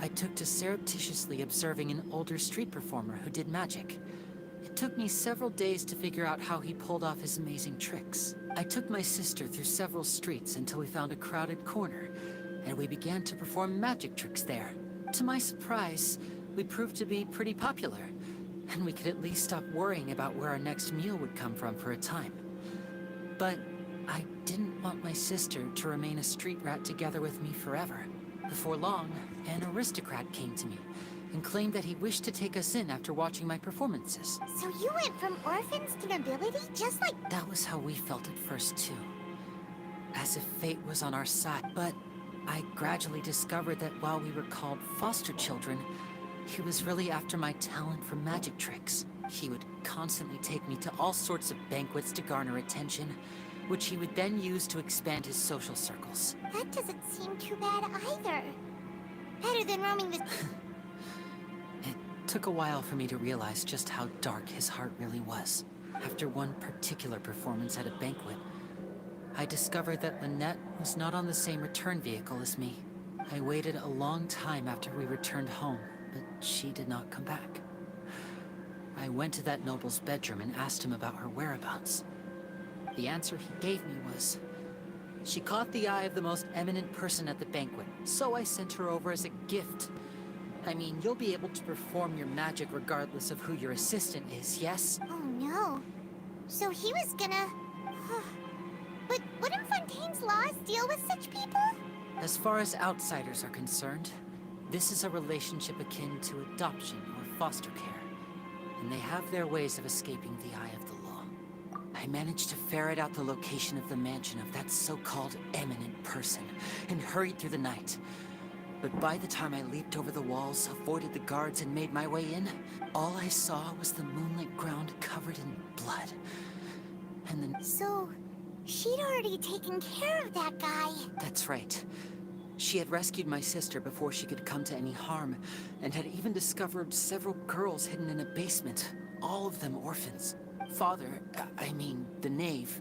I took to surreptitiously observing an older street performer who did magic. It took me several days to figure out how he pulled off his amazing tricks. I took my sister through several streets until we found a crowded corner, and we began to perform magic tricks there. To my surprise, we proved to be pretty popular, and we could at least stop worrying about where our next meal would come from for a time. But I didn't want my sister to remain a street rat together with me forever. Before long, an aristocrat came to me and claimed that he wished to take us in after watching my performances. So you went from orphans to nobility, just like... That was how we felt at first, too. As if fate was on our side. But I gradually discovered that while we were called foster children, he was really after my talent for magic tricks. He would constantly take me to all sorts of banquets to garner attention, which he would then use to expand his social circles. That doesn't seem too bad either. Better than roaming the... It took a while for me to realize just how dark his heart really was. After one particular performance at a banquet, I discovered that Lynette was not on the same return vehicle as me. I waited a long time after we returned home, but she did not come back. I went to that noble's bedroom and asked him about her whereabouts. The answer he gave me was, she caught the eye of the most eminent person at the banquet, so I sent her over as a gift. I mean, you'll be able to perform your magic regardless of who your assistant is, yes? Oh no. So he was gonna... But wouldn't Fontaine's laws deal with such people? As far as outsiders are concerned, this is a relationship akin to adoption or foster care. And they have their ways of escaping the eye of the law. I managed to ferret out the location of the mansion of that so-called eminent person, and hurried through the night. But by the time I leaped over the walls, avoided the guards, and made my way in, all I saw was the moonlit ground covered in blood. And then... So, she'd already taken care of that guy. That's right. She had rescued my sister before she could come to any harm, and had even discovered several girls hidden in a basement, all of them orphans. Father, I mean, the knave,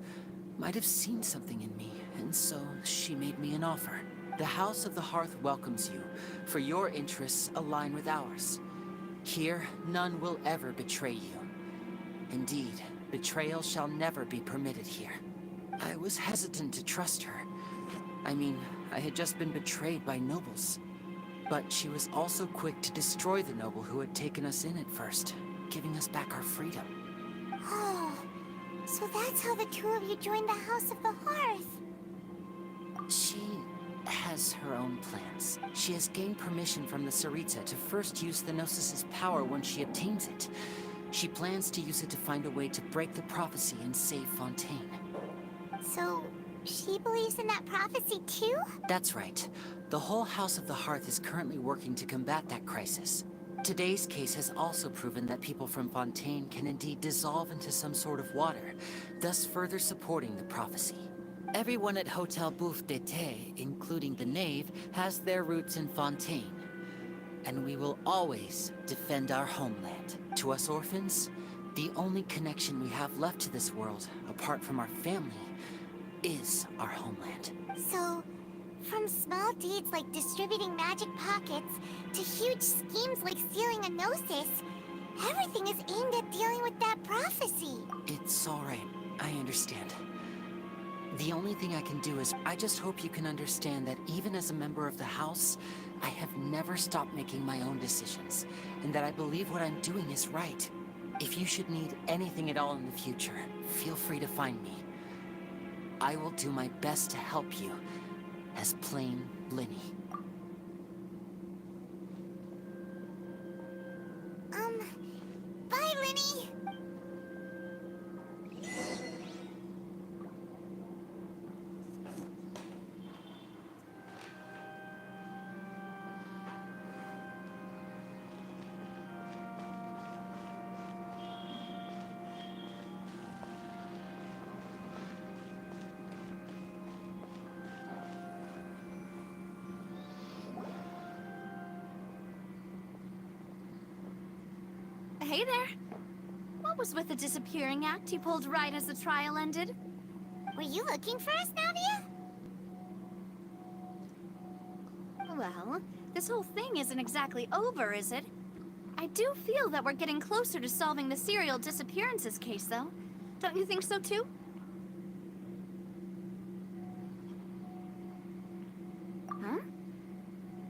might have seen something in me, and so she made me an offer. The House of the Hearth welcomes you, for your interests align with ours. Here, none will ever betray you. Indeed, betrayal shall never be permitted here. I was hesitant to trust her. I mean, I had just been betrayed by nobles. But she was also quick to destroy the noble who had taken us in at first, giving us back our freedom. Oh, so that's how the two of you joined the House of the Hearth. She has her own plans. She has gained permission from the Tsaritsa to first use the Gnosis' power when she obtains it. She plans to use it to find a way to break the prophecy and save Fontaine. So, she believes in that prophecy too? That's right. The whole House of the Hearth is currently working to combat that crisis. Today's case has also proven that people from Fontaine can indeed dissolve into some sort of water, thus further supporting the prophecy. Everyone at Hotel Bouffe d'été, including the knave, has their roots in Fontaine. And we will always defend our homeland. To us orphans, the only connection we have left to this world, apart from our family, is our homeland. So, from small deeds like distributing magic pockets to huge schemes like stealing a Gnosis, everything is aimed at dealing with that prophecy. It's all right. I understand. The only thing I can do is, I just hope you can understand that even as a member of the House, I have never stopped making my own decisions, and that I believe what I'm doing is right. If you should need anything at all in the future, feel free to find me. I will do my best to help you, as plain Linny. Bye, Linny! Hey there. What was with the disappearing act you pulled right as the trial ended? Were you looking for us, Navia? Well, this whole thing isn't exactly over, is it? I do feel that we're getting closer to solving the serial disappearances case, though. Don't you think so, too? Huh?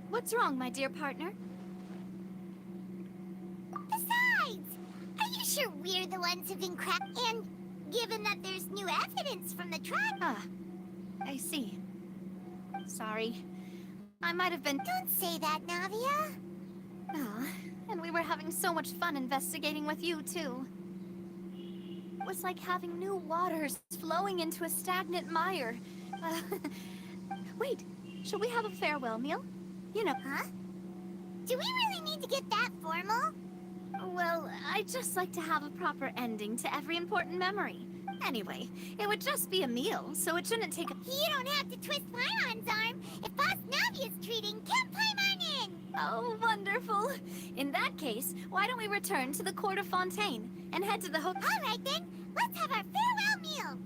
What's wrong, my dear partner? Besides, are you sure we're the ones who've been cracked? And given that there's new evidence from the trial... Ah, I see. Sorry. I might have been... Don't say that, Navia. Ah, and we were having so much fun investigating with you, too. It was like having new waters flowing into a stagnant mire. Wait, should we have a farewell meal? You know... Huh? Do we really need to get that formal? Well, I'd just like to have a proper ending to every important memory. Anyway, it would just be a meal, so it shouldn't take a... You don't have to twist Paimon's arm. If Boss Navia's treating, come Paimon in! Oh, wonderful. In that case, why don't we return to the Court of Fontaine and head to the hotel... All right, then. Let's have our farewell meal.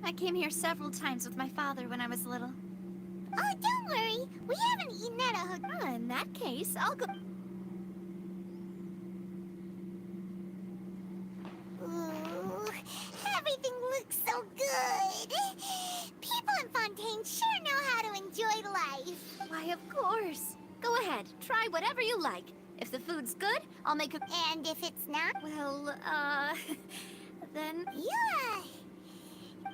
I came here several times with my father when I was little. Oh, don't worry. We haven't eaten at a hotel. Oh, in that case, I'll go. Ooh, everything looks so good. People in Fontaine sure know how to enjoy life. Why, of course. Go ahead, try whatever you like. If the food's good, I'll make a... And if it's not? Well, then... Yeah.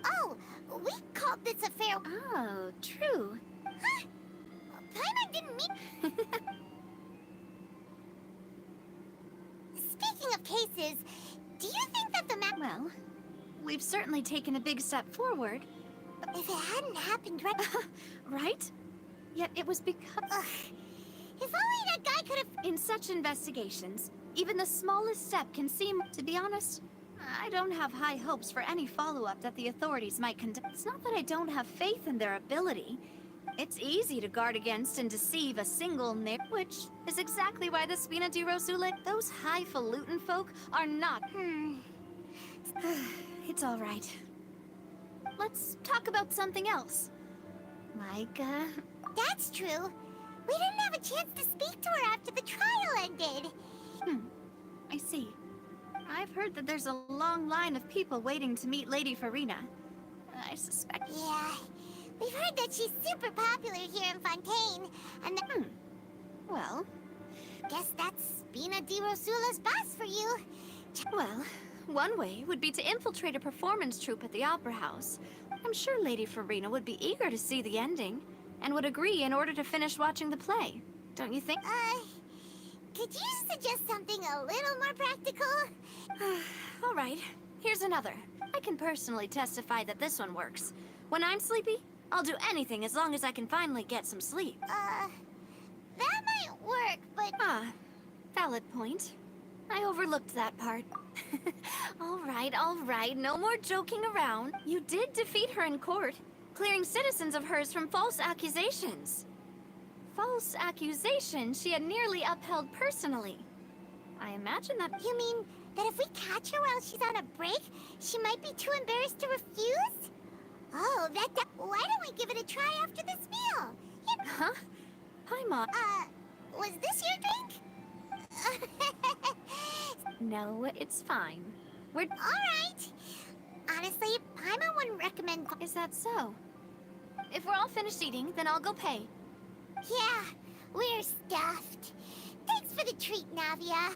Oh, we called this a fair... Oh, true. Huh? Paimon didn't mean... Speaking of cases, do you think that the map... Well, we've certainly taken a big step forward. If it hadn't happened right... Right? Yet it was because... Ugh. If only that guy could have... In such investigations, even the smallest step can seem... To be honest, I don't have high hopes for any follow-up that the authorities might conduct. It's not that I don't have faith in their ability. It's easy to guard against and deceive a single which is exactly why the Spina di Rosula, those highfalutin folk, are not... It's all right. Let's talk about something else. Like, That's true. We didn't have a chance to speak to her after the trial ended. I see. I've heard that there's a long line of people waiting to meet Lady Farina. I suspect... Yeah, we've heard that she's super popular here in Fontaine, and that... Well... Guess that's Spina di Rosula's boss for you. Well, one way would be to infiltrate a performance troupe at the Opera House. I'm sure Lady Farina would be eager to see the ending, and would agree in order to finish watching the play. Don't you think? Could you suggest something a little more practical? All right, here's another. I can personally testify that this one works. When I'm sleepy, I'll do anything as long as I can finally get some sleep. That might work, but... Valid point. I overlooked that part. All right, no more joking around. You did defeat her in court, clearing citizens of hers from false accusations. False accusations she had nearly upheld personally. I imagine that... You mean that if we catch her while she's on a break, she might be too embarrassed to refuse? Oh, why don't we give it a try after this meal? Huh? Paimon. Was this your drink? No, it's fine. We're... All right. Honestly, Paimon wouldn't recommend... Is that so? If we're all finished eating, then I'll go pay. Yeah, we're stuffed. Thanks for the treat, Navia.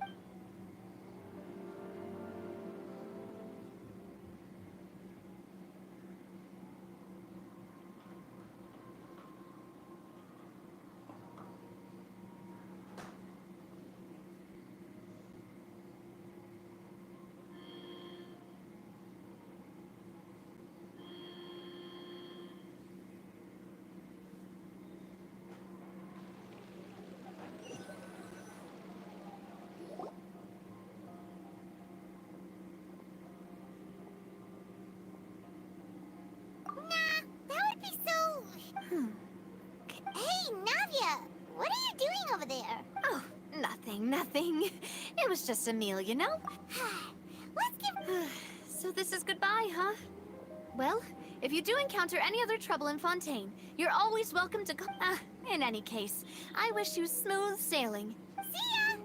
there? Oh, nothing. It was just a meal, you know? Let's give... So this is goodbye, huh? Well, if you do encounter any other trouble in Fontaine, you're always welcome to come. In any case, I wish you smooth sailing. See ya!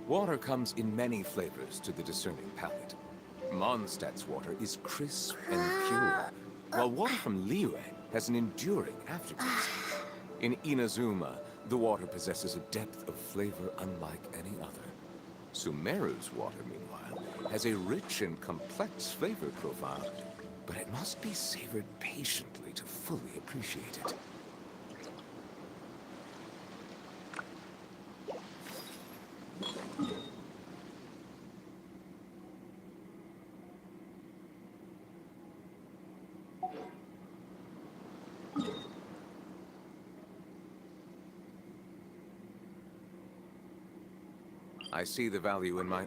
Water comes in many flavors to the discerning palate. Mondstadt's water is crisp and pure, while water from Liyue has an enduring aftertaste. In Inazuma, the water possesses a depth of flavor unlike any other. Sumeru's water, meanwhile, has a rich and complex flavor profile, but it must be savored patiently to fully appreciate it. I see the value in my...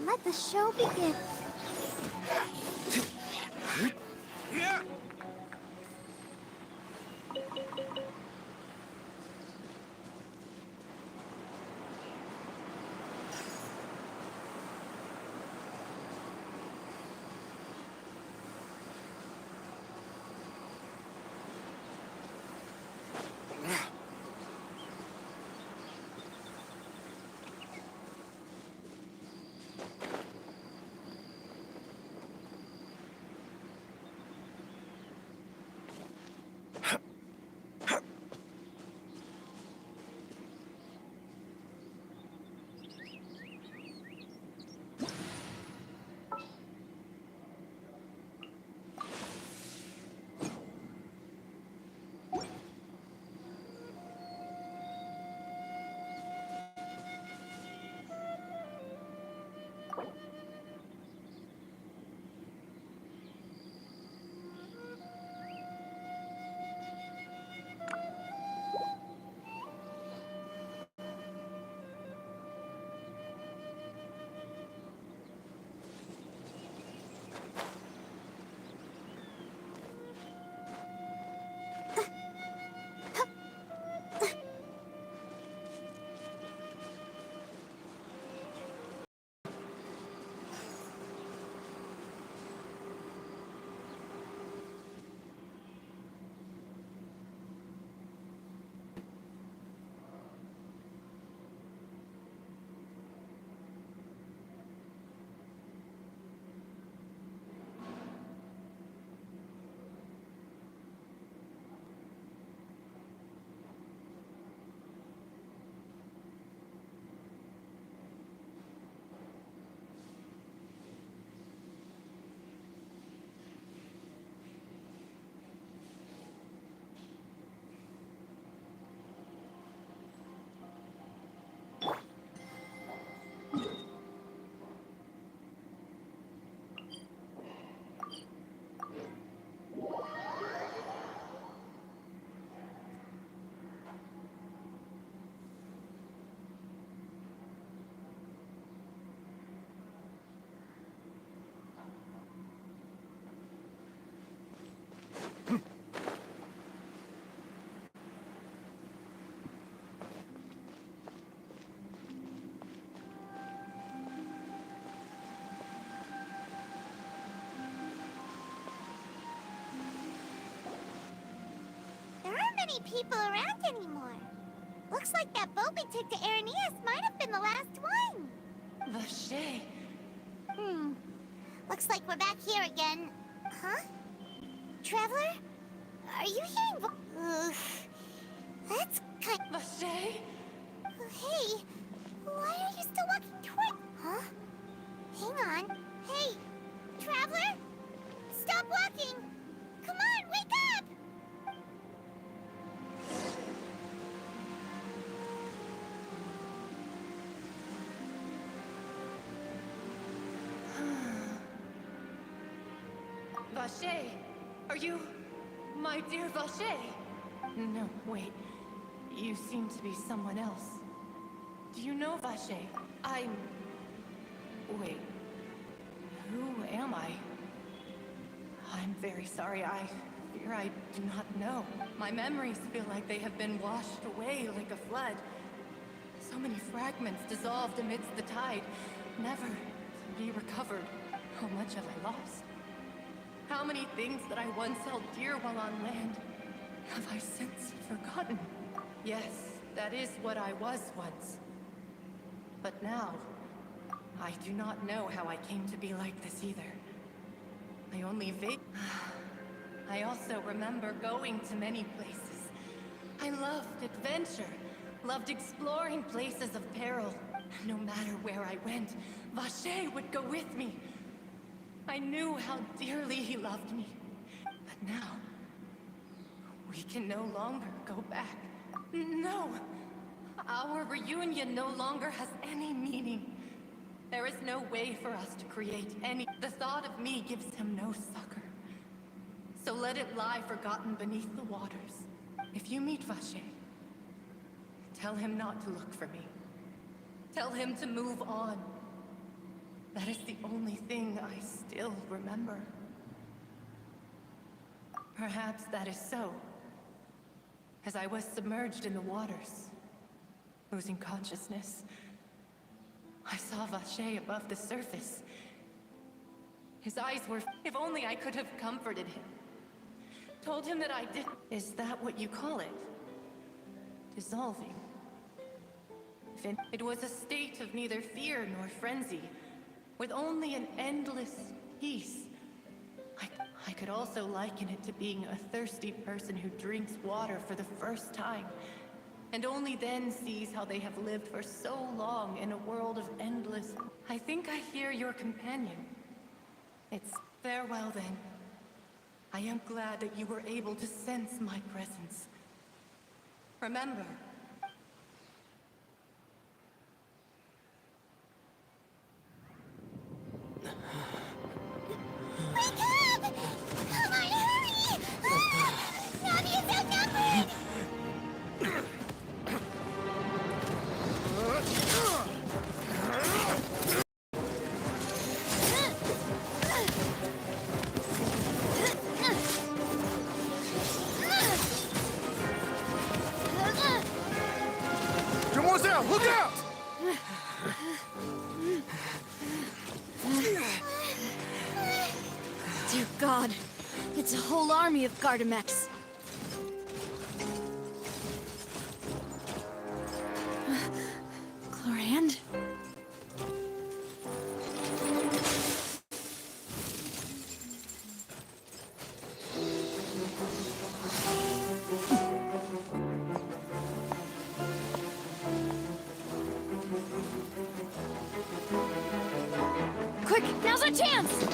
Let the show begin. There aren't many people around anymore. Looks like that boat we took to Araneas might have been the last one. Vache. Looks like we're back here again. Huh? Traveler? Are you hearing that's kind Vache? Hey, why are you still walking toward... Huh? Hang on. Hey, Traveler? Stop walking! Come on, wake up! Vache, are you... my dear Vache? No, wait. You seem to be someone else. Do you know Vache? I'm... Wait. Who am I? I'm very sorry. I fear I do not know. My memories feel like they have been washed away like a flood. So many fragments dissolved amidst the tide, never to be recovered. How much have I lost? How many things that I once held dear while on land have I since forgotten? Yes, that is what I was once. But now, I do not know how I came to be like this either. I only I also remember going to many places. I loved adventure, loved exploring places of peril. No matter where I went, Vache would go with me. I knew how dearly he loved me. But now, we can no longer go back. No! Our reunion no longer has any meaning. There is no way for us to create any... The thought of me gives him no succor. So let it lie forgotten beneath the waters. If you meet Vache, tell him not to look for me. Tell him to move on. That is the only thing I still remember. Perhaps that is so. As I was submerged in the waters, losing consciousness, I saw Vache above the surface. His eyes were... If only I could have comforted him. Told him that I did... Is that what you call it? Dissolving. It was a state of neither fear nor frenzy, with only an endless peace. I could also liken it to being a thirsty person who drinks water for the first time, and only then sees how they have lived for so long in a world of endless... I think I hear your companion. It's farewell then. I am glad that you were able to sense my presence. Remember, God. It's a whole army of Gardamex. Chlorand? Quick, now's our chance!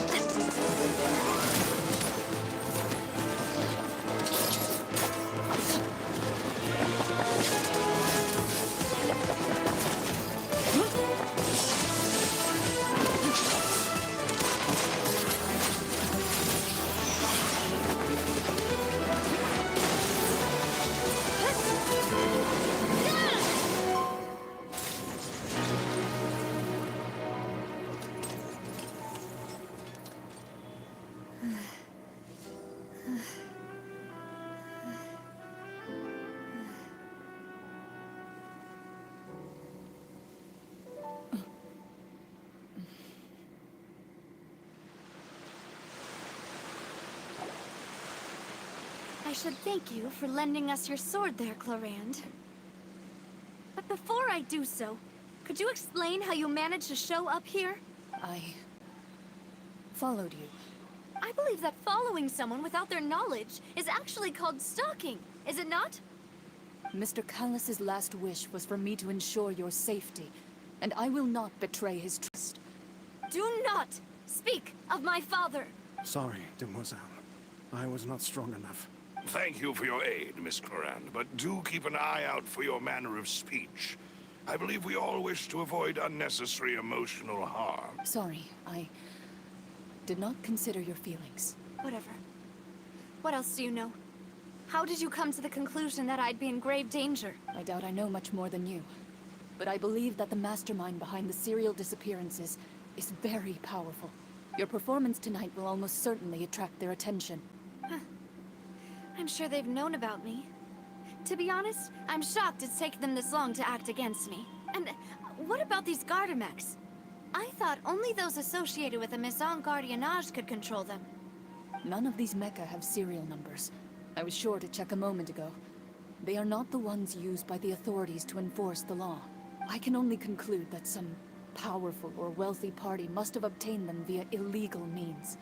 I should thank you for lending us your sword there, Chlorand. But before I do so, could you explain how you managed to show up here? I followed you. I believe that following someone without their knowledge is actually called stalking, is it not? Mr. Callus's last wish was for me to ensure your safety, and I will not betray his trust. Do not speak of my father! Sorry, Demoiselle. I was not strong enough. Thank you for your aid, Miss Clorand, but do keep an eye out for your manner of speech. I believe we all wish to avoid unnecessary emotional harm. Sorry, I did not consider your feelings. Whatever. What else do you know? How did you come to the conclusion that I'd be in grave danger? I doubt I know much more than you. But I believe that the mastermind behind the serial disappearances is very powerful. Your performance tonight will almost certainly attract their attention. Huh. I'm sure they've known about me. To be honest, I'm shocked it's taken them this long to act against me. And what about these Gardamex? I thought only those associated with the Maison Gardiennage could control them. None of these mecha have serial numbers. I was sure to check a moment ago. They are not the ones used by the authorities to enforce the law. I can only conclude that some powerful or wealthy party must have obtained them via illegal means,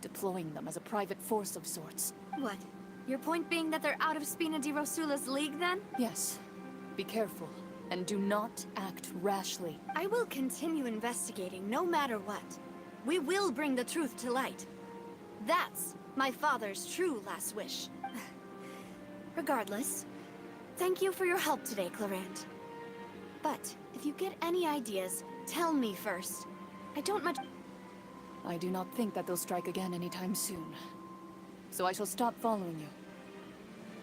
deploying them as a private force of sorts. What? Your point being that they're out of Spina di Rosula's league, then? Yes. Be careful, and do not act rashly. I will continue investigating, no matter what. We will bring the truth to light. That's my father's true last wish. Regardless, thank you for your help today, Clorand. But if you get any ideas, tell me first. I don't much... I do not think that they'll strike again anytime soon. So I shall stop following you.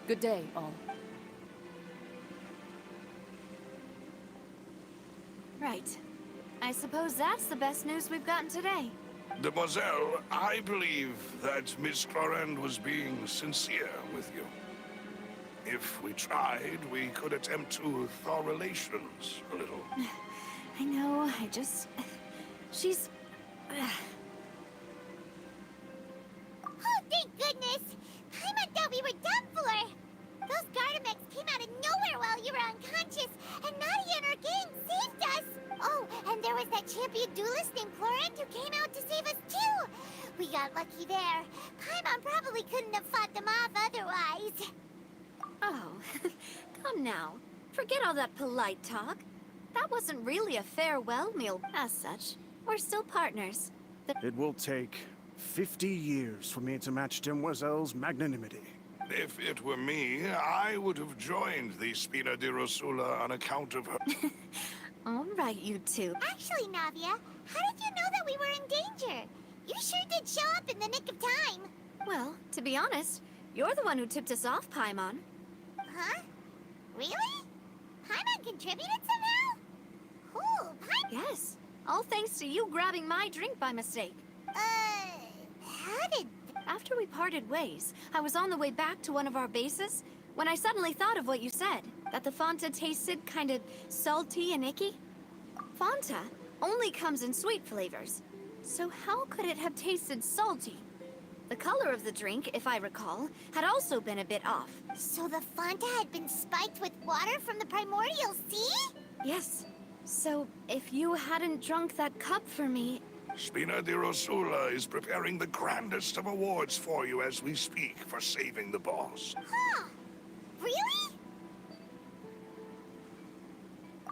Good day, all. Right. I suppose that's the best news we've gotten today. Demoiselle, I believe that Miss Clorand was being sincere with you. If we tried, we could attempt to thaw relations a little. I know, she's... Oh, thank goodness! Paimon thought we were done for! Those Gardamex came out of nowhere while you were unconscious, and Nadia and her gang saved us! Oh, and there was that champion duelist named Clorand who came out to save us too! We got lucky there. Paimon probably couldn't have fought them off otherwise. Oh, come now. Forget all that polite talk. That wasn't really a farewell meal as such. We're still partners. It will take 50 years for me to match Demoiselle's magnanimity. If it were me, I would have joined the Spina di Rosula on account of her. All right, you two. Actually, Navia, how did you know that we were in danger? You sure did show up in the nick of time. Well, to be honest, you're the one who tipped us off, Paimon. Huh? Really? Paimon contributed somehow? Cool, Paimon? Yes. All thanks to you grabbing my drink by mistake. How did... After we parted ways, I was on the way back to one of our bases when I suddenly thought of what you said, that the Fanta tasted kind of salty and icky. Fanta only comes in sweet flavors, so how could it have tasted salty? The color of the drink, if I recall, had also been a bit off. So the Fanta had been spiked with water from the primordial sea? Yes. So, if you hadn't drunk that cup for me... Spina di Rosula is preparing the grandest of awards for you as we speak for saving the boss. Huh. Really?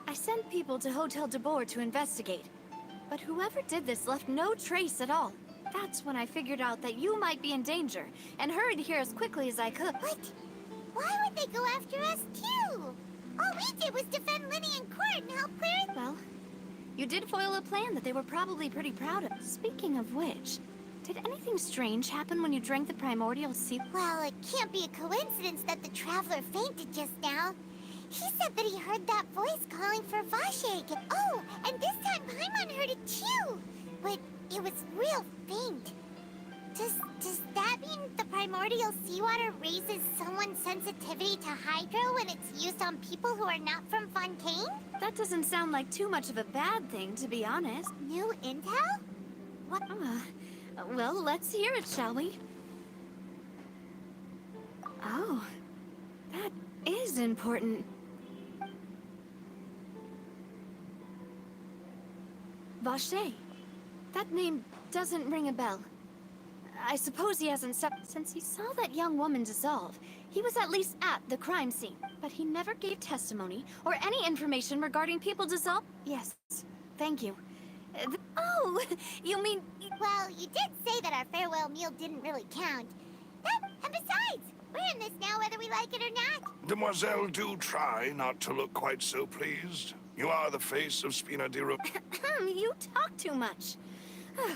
I sent people to Hotel de Boer to investigate. But whoever did this left no trace at all. That's when I figured out that you might be in danger, and hurried here as quickly as I could. What? Why would they go after us, too? All we did was defend Linny in court and help clear it. Well, you did foil a plan that they were probably pretty proud of. Speaking of which, did anything strange happen when you drank the primordial sea? Well, it can't be a coincidence that the Traveler fainted just now. He said that he heard that voice calling for Vasheg. Oh, and this time Paimon heard it too. But it was real faint. Does that mean the primordial seawater raises someone's sensitivity to hydro when it's used on people who are not from Fontaine? That doesn't sound like too much of a bad thing, to be honest. New intel? What? Well, let's hear it, shall we? Oh, that is important. Vache. That name doesn't ring a bell. I suppose he hasn't stepped since he saw that young woman dissolve. He was at least at the crime scene, but he never gave testimony or any information regarding people dissolve. Yes, thank you. Oh, you mean... Well, you did say that our farewell meal didn't really count. And besides, we're in this now whether we like it or not. Demoiselle, do try not to look quite so pleased. You are the face of Spina di Rosula. You talk too much.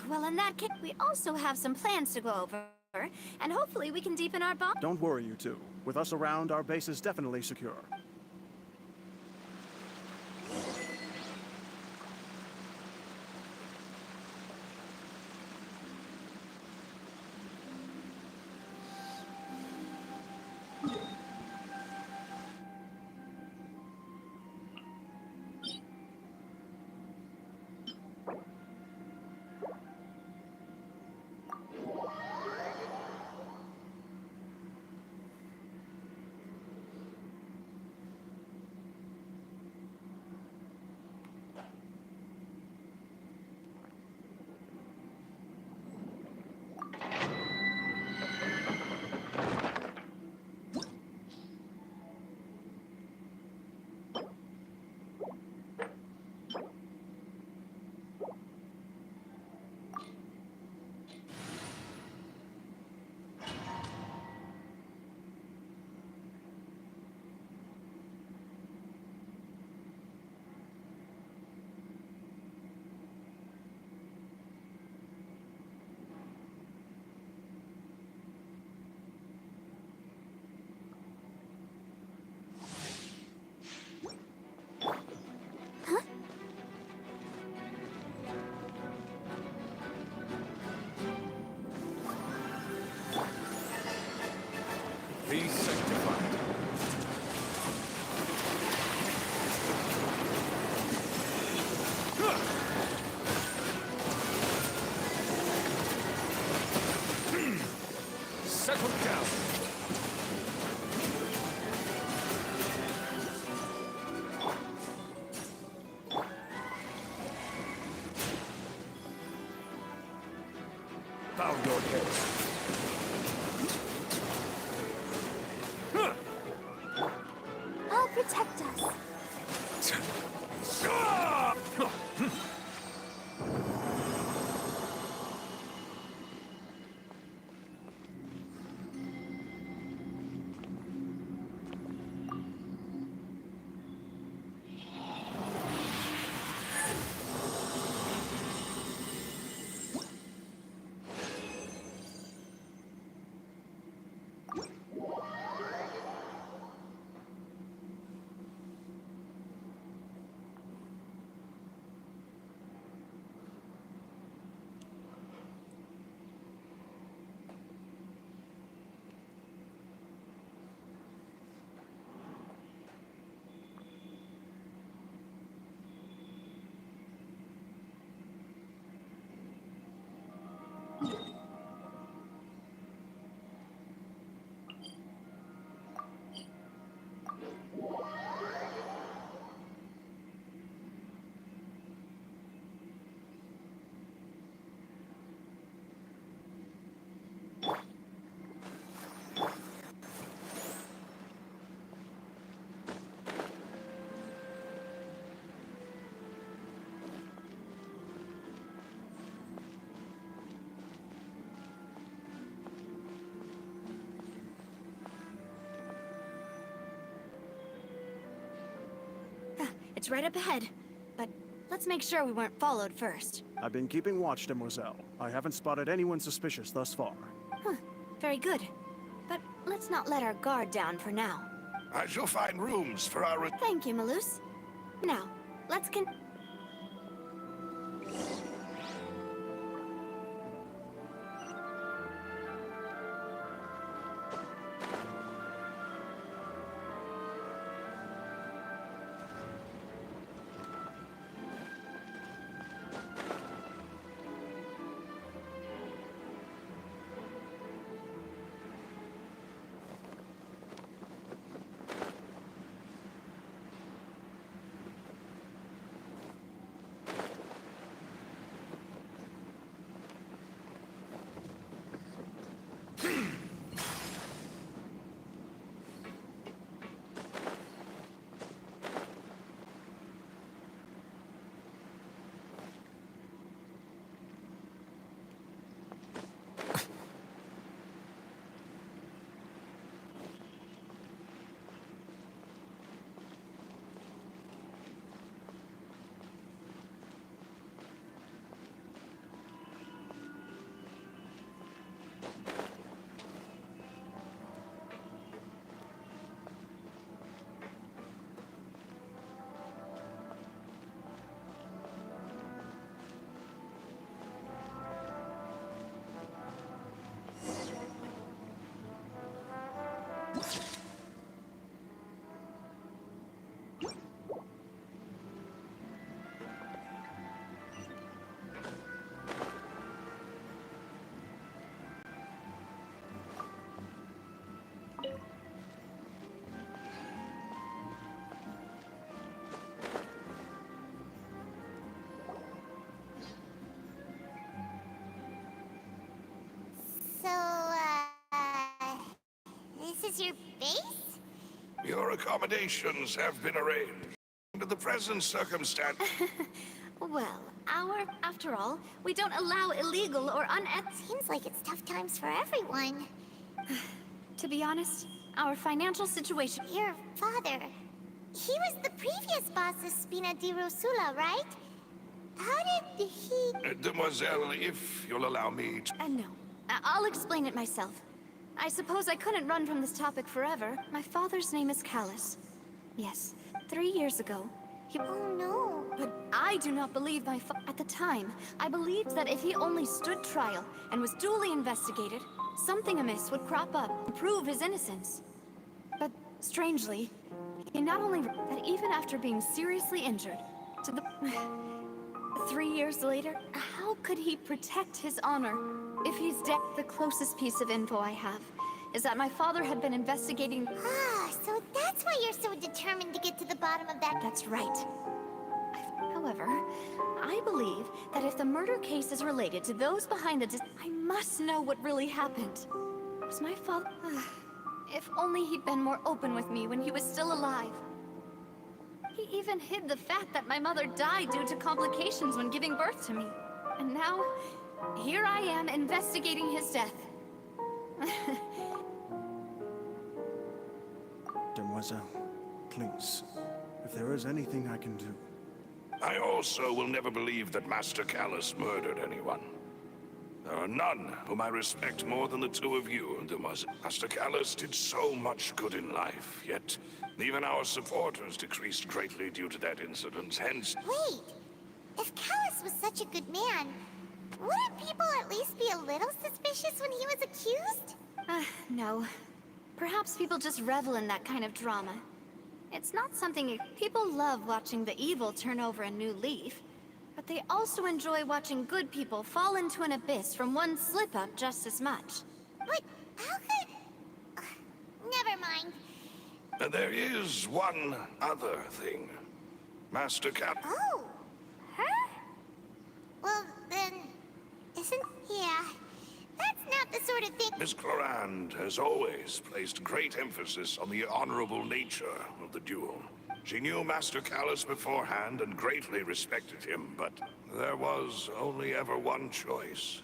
Well, in that case, we also have some plans to go over, and hopefully we can deepen our bond. Don't worry, you two. With us around, our base is definitely secure. Be sanctified. Settle down. Bow your head. I'll protect us. It's right up ahead. But let's make sure we weren't followed first. I've been keeping watch, Demoiselle. I haven't spotted anyone suspicious thus far. Huh, very good. But let's not let our guard down for now. I shall find rooms for our... Thank you, Malus. Now, let's This is your base? Your accommodations have been arranged. Under the present circumstance... Well, after all, we don't allow illegal or unethical... Seems like it's tough times for everyone. To be honest, our financial situation... Your father... He was the previous boss of Spina di Rosula, right? How did he... Demoiselle, if you'll allow me to... No. I'll explain it myself. I suppose I couldn't run from this topic forever. My father's name is Callus. Yes, 3 years ago, he... Oh no. But I do not believe At the time, I believed that if he only stood trial and was duly investigated, something amiss would crop up and prove his innocence. But strangely, he not only... that even after being seriously injured, to the... 3 years later, how could he protect his honor if he's dead? The closest piece of info I have is that my father had been investigating... Ah, so that's why you're so determined to get to the bottom of that... That's right. However, I believe that if the murder case is related to those behind the... I must know what really happened. Was my father... If only he'd been more open with me when he was still alive. He even hid the fact that my mother died due to complications when giving birth to me. And now, here I am investigating his death. Demoiselle, please, if there is anything I can do... I also will never believe that Master Callus murdered anyone. There are none whom I respect more than the two of you, Demoiselle. Master Callus did so much good in life, yet even our supporters decreased greatly due to that incident, hence... Wait! If Callus was such a good man, wouldn't people at least be a little suspicious when he was accused? No. Perhaps people just revel in that kind of drama. It's not something... People love watching the evil turn over a new leaf, but they also enjoy watching good people fall into an abyss from one slip-up just as much. But how could... Never mind. There is one other thing. Master Callus... Oh! Her? Well, then... Isn't... Yeah... That's not the sort of thing... Miss Clorand has always placed great emphasis on the honorable nature of the duel. She knew Master Callus beforehand and greatly respected him, but there was only ever one choice.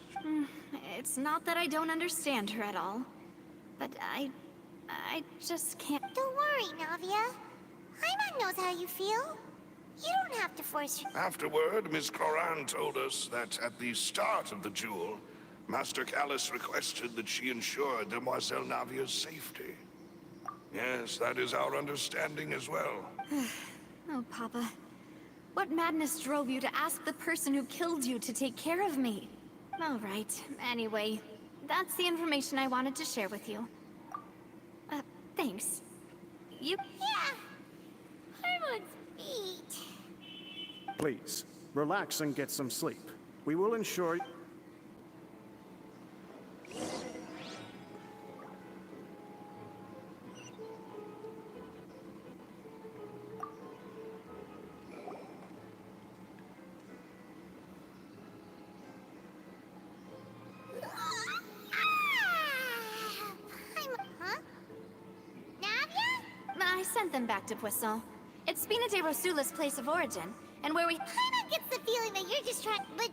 It's not that I don't understand her at all, but I just can't... Don't worry, Navia. Paimon knows how you feel. You don't have to force her. Afterward, Miss Cloran told us that at the start of the duel, Master Callus requested that she ensure Demoiselle Navia's safety. Yes, that is our understanding as well. Oh, Papa. What madness drove you to ask the person who killed you to take care of me? All right. Anyway, that's the information I wanted to share with you. Thanks. You... Yeah. Herman's beat. Please, relax and get some sleep. We will ensure... Huh? Navia? I sent them back to Poisson. It's Spina de Rosula's place of origin, and where we... Paimon gets the feeling that you're just trying... But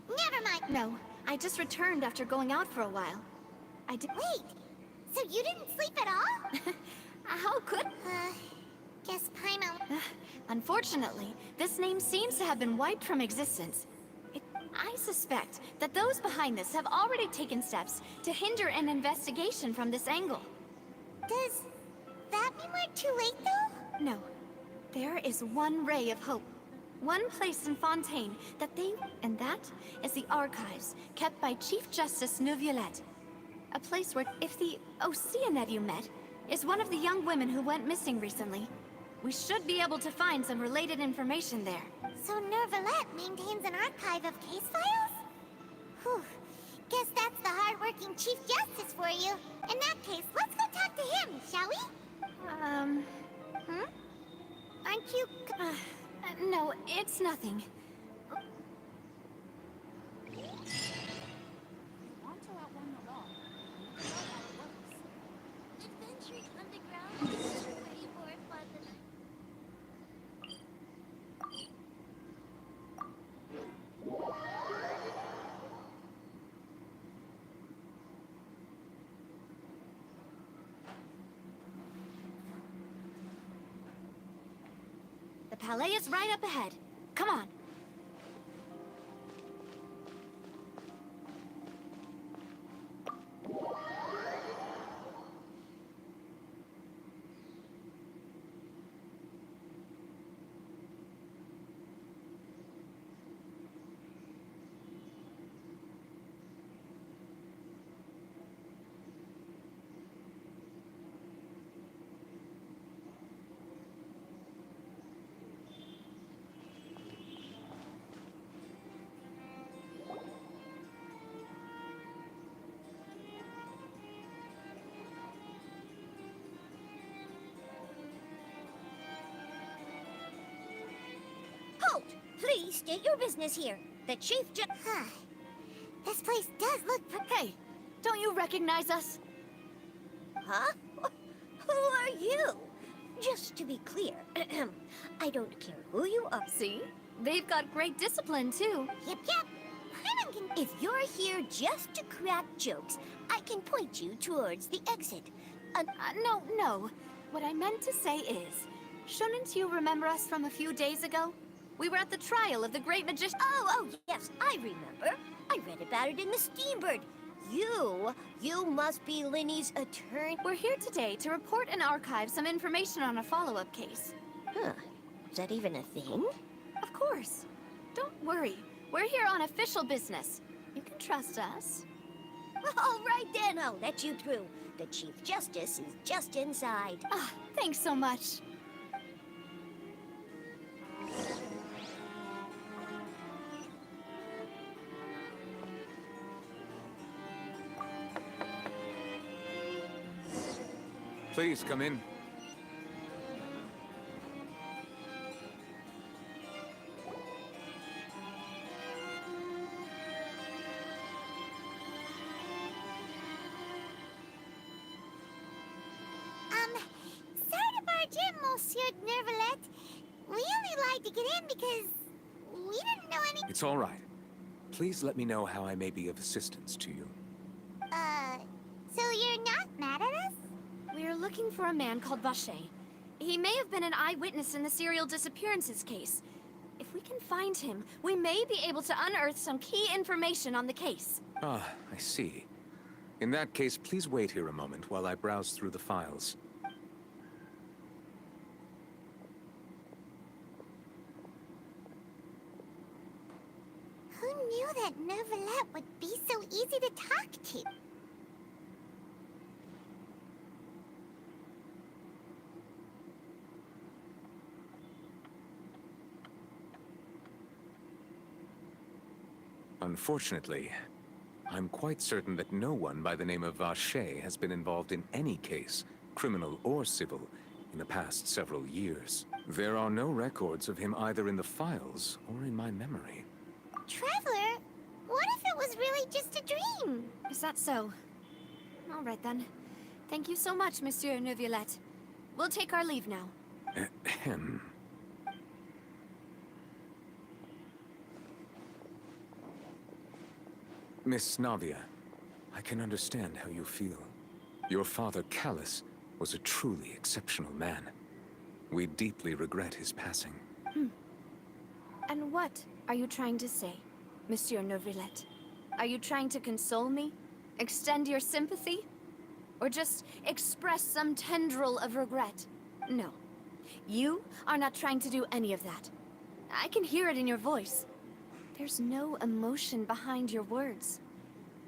never mind. No, I just returned after going out for a while. I did... Wait, so you didn't sleep at all? How could... Guess Paimon... Unfortunately, this name seems to have been wiped from existence. I suspect that those behind this have already taken steps to hinder an investigation from this angle. Does that mean we're too late, though? No. There is one ray of hope. One place in Fontaine that they... And that is the archives kept by Chief Justice Neuvillette. A place where, if the Oceanet you met is one of the young women who went missing recently, we should be able to find some related information there. So Neuvillette maintains an archive of case files? Whew. Guess that's the hard-working Chief Justice for you. In that case, let's go talk to him, shall we? Aren't you... No, it's nothing. Adventures underground is way more fun than... The Palais is right up ahead. Come on. Halt! Please state your business here. The Chief This place does look... Hey, don't you recognize us? Huh? Who are you? Just to be clear, I don't care who you are. See? They've got great discipline, too. Yep. Paimon can... If you're here just to crack jokes, I can point you towards the exit. No. What I meant to say is, shouldn't you remember us from a few days ago? We were at the trial of the great magician... Oh, yes, I remember. I read about it in the Steambird. You must be Linny's attorney. We're here today to report and archive some information on a follow-up case. Huh. Is that even a thing? Of course. Don't worry. We're here on official business. You can trust us. All right then, I'll let you through. The Chief Justice is just inside. Thanks so much. Please come in. Sorry to barge in, Monsieur Neuvillette. We only lied to get in because we didn't know any... It's all right. Please let me know how I may be of assistance to you. So you're not mad at us? We're looking for a man called Vacher. He may have been an eyewitness in the serial disappearances case. If we can find him, we may be able to unearth some key information on the case. Ah, I see. In that case, please wait here a moment while I browse through the files. Who knew that Neuvillette would be so easy to talk to? Unfortunately, I'm quite certain that no one by the name of Vacher has been involved in any case, criminal or civil, in the past several years. There are no records of him either in the files or in my memory. Traveler, what if it was really just a dream? Is that so? All right then. Thank you so much, Monsieur Neuvillette. We'll take our leave now. Ahem. Miss Navia, I can understand how you feel. Your father, Callus, was a truly exceptional man. We deeply regret his passing. And what are you trying to say, Monsieur Neuvillette? Are you trying to console me? Extend your sympathy? Or just express some tendril of regret? No. You are not trying to do any of that. I can hear it in your voice. There's no emotion behind your words.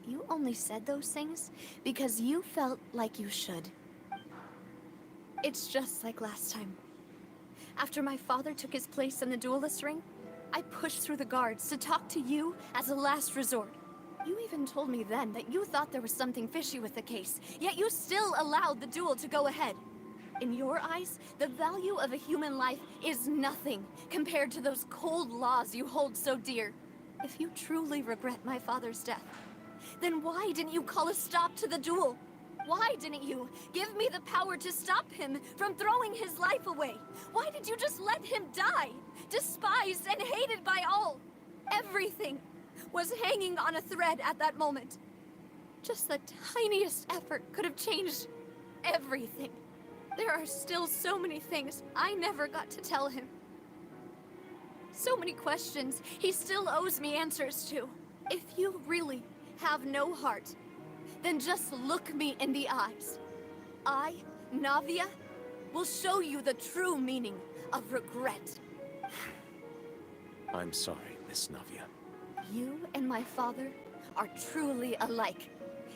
You only said those things because you felt like you should. It's just like last time. After my father took his place in the duelist ring, I pushed through the guards to talk to you as a last resort. You even told me then that you thought there was something fishy with the case, yet you still allowed the duel to go ahead. In your eyes, the value of a human life is nothing compared to those cold laws you hold so dear. If you truly regret my father's death, then why didn't you call a stop to the duel? Why didn't you give me the power to stop him from throwing his life away? Why did you just let him die, despised and hated by all? Everything was hanging on a thread at that moment. Just the tiniest effort could have changed everything. There are still so many things I never got to tell him. So many questions he still owes me answers to. If you really have no heart, then just look me in the eyes. I, Navia, will show you the true meaning of regret. I'm sorry, Miss Navia. You and my father are truly alike.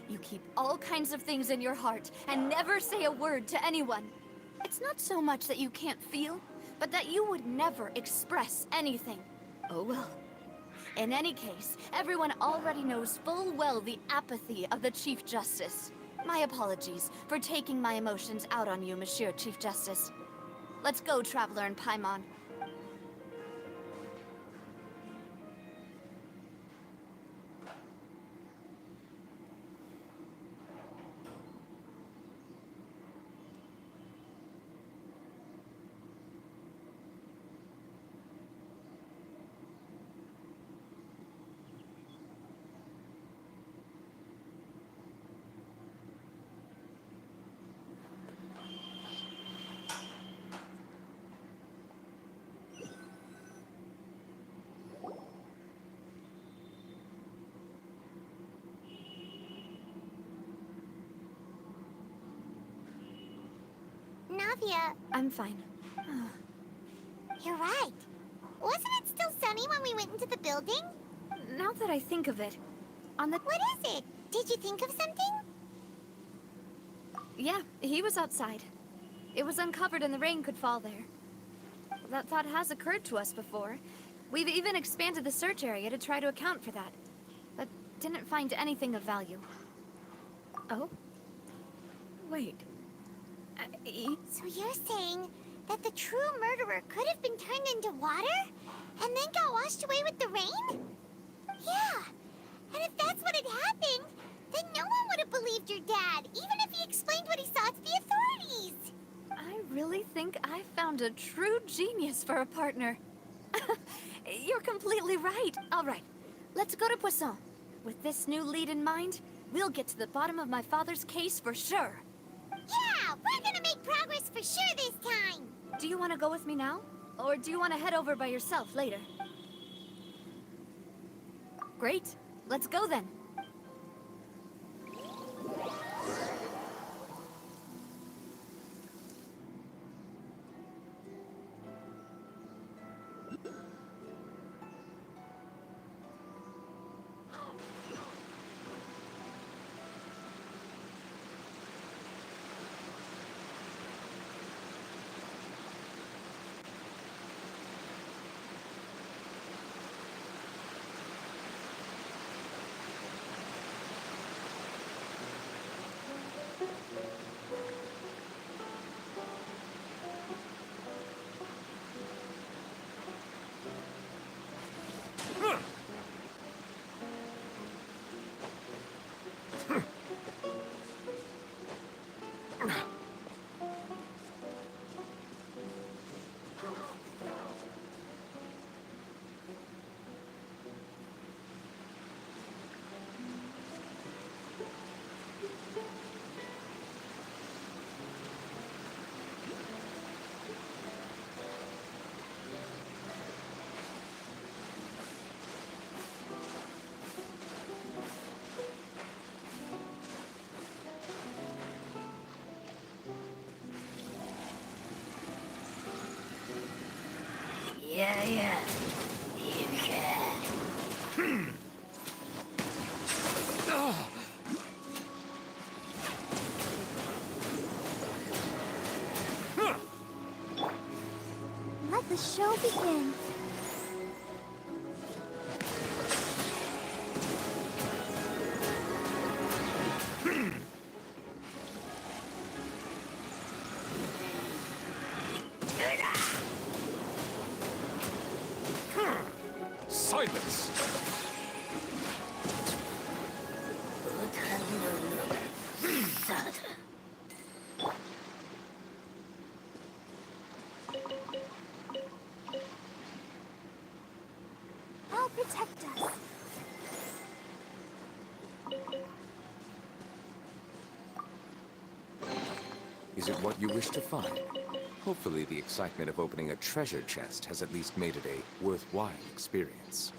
You keep all kinds of things in your heart and never say a word to anyone. It's not so much that you can't feel, but that you would never express anything. Oh well. In any case, everyone already knows full well the apathy of the Chief Justice. My apologies for taking my emotions out on you, Monsieur Chief Justice. Let's go, Traveler and Paimon. Navia, I'm fine. You're right. Wasn't it still sunny when we went into the building? Now that I think of it, on the... What is it? Did you think of something? Yeah, he was outside. It was uncovered and the rain could fall there. That thought has occurred to us before. We've even expanded the search area to try to account for that, but didn't find anything of value. Oh? Wait. So you're saying that the true murderer could have been turned into water and then got washed away with the rain? Yeah. And if that's what had happened, then no one would have believed your dad, even if he explained what he saw to the authorities. I really think I found a true genius for a partner. You're completely right. All right, let's go to Poisson. With this new lead in mind, we'll get to the bottom of my father's case for sure. Yeah, we're gonna make progress for sure this time! Do you want to go with me now? Or do you want to head over by yourself later? Great. Let's go then. Yeah. You can. Let the show begin. Silence! I'll protect us. Is it what you wish to find? Hopefully the excitement of opening a treasure chest has at least made it a worthwhile experience.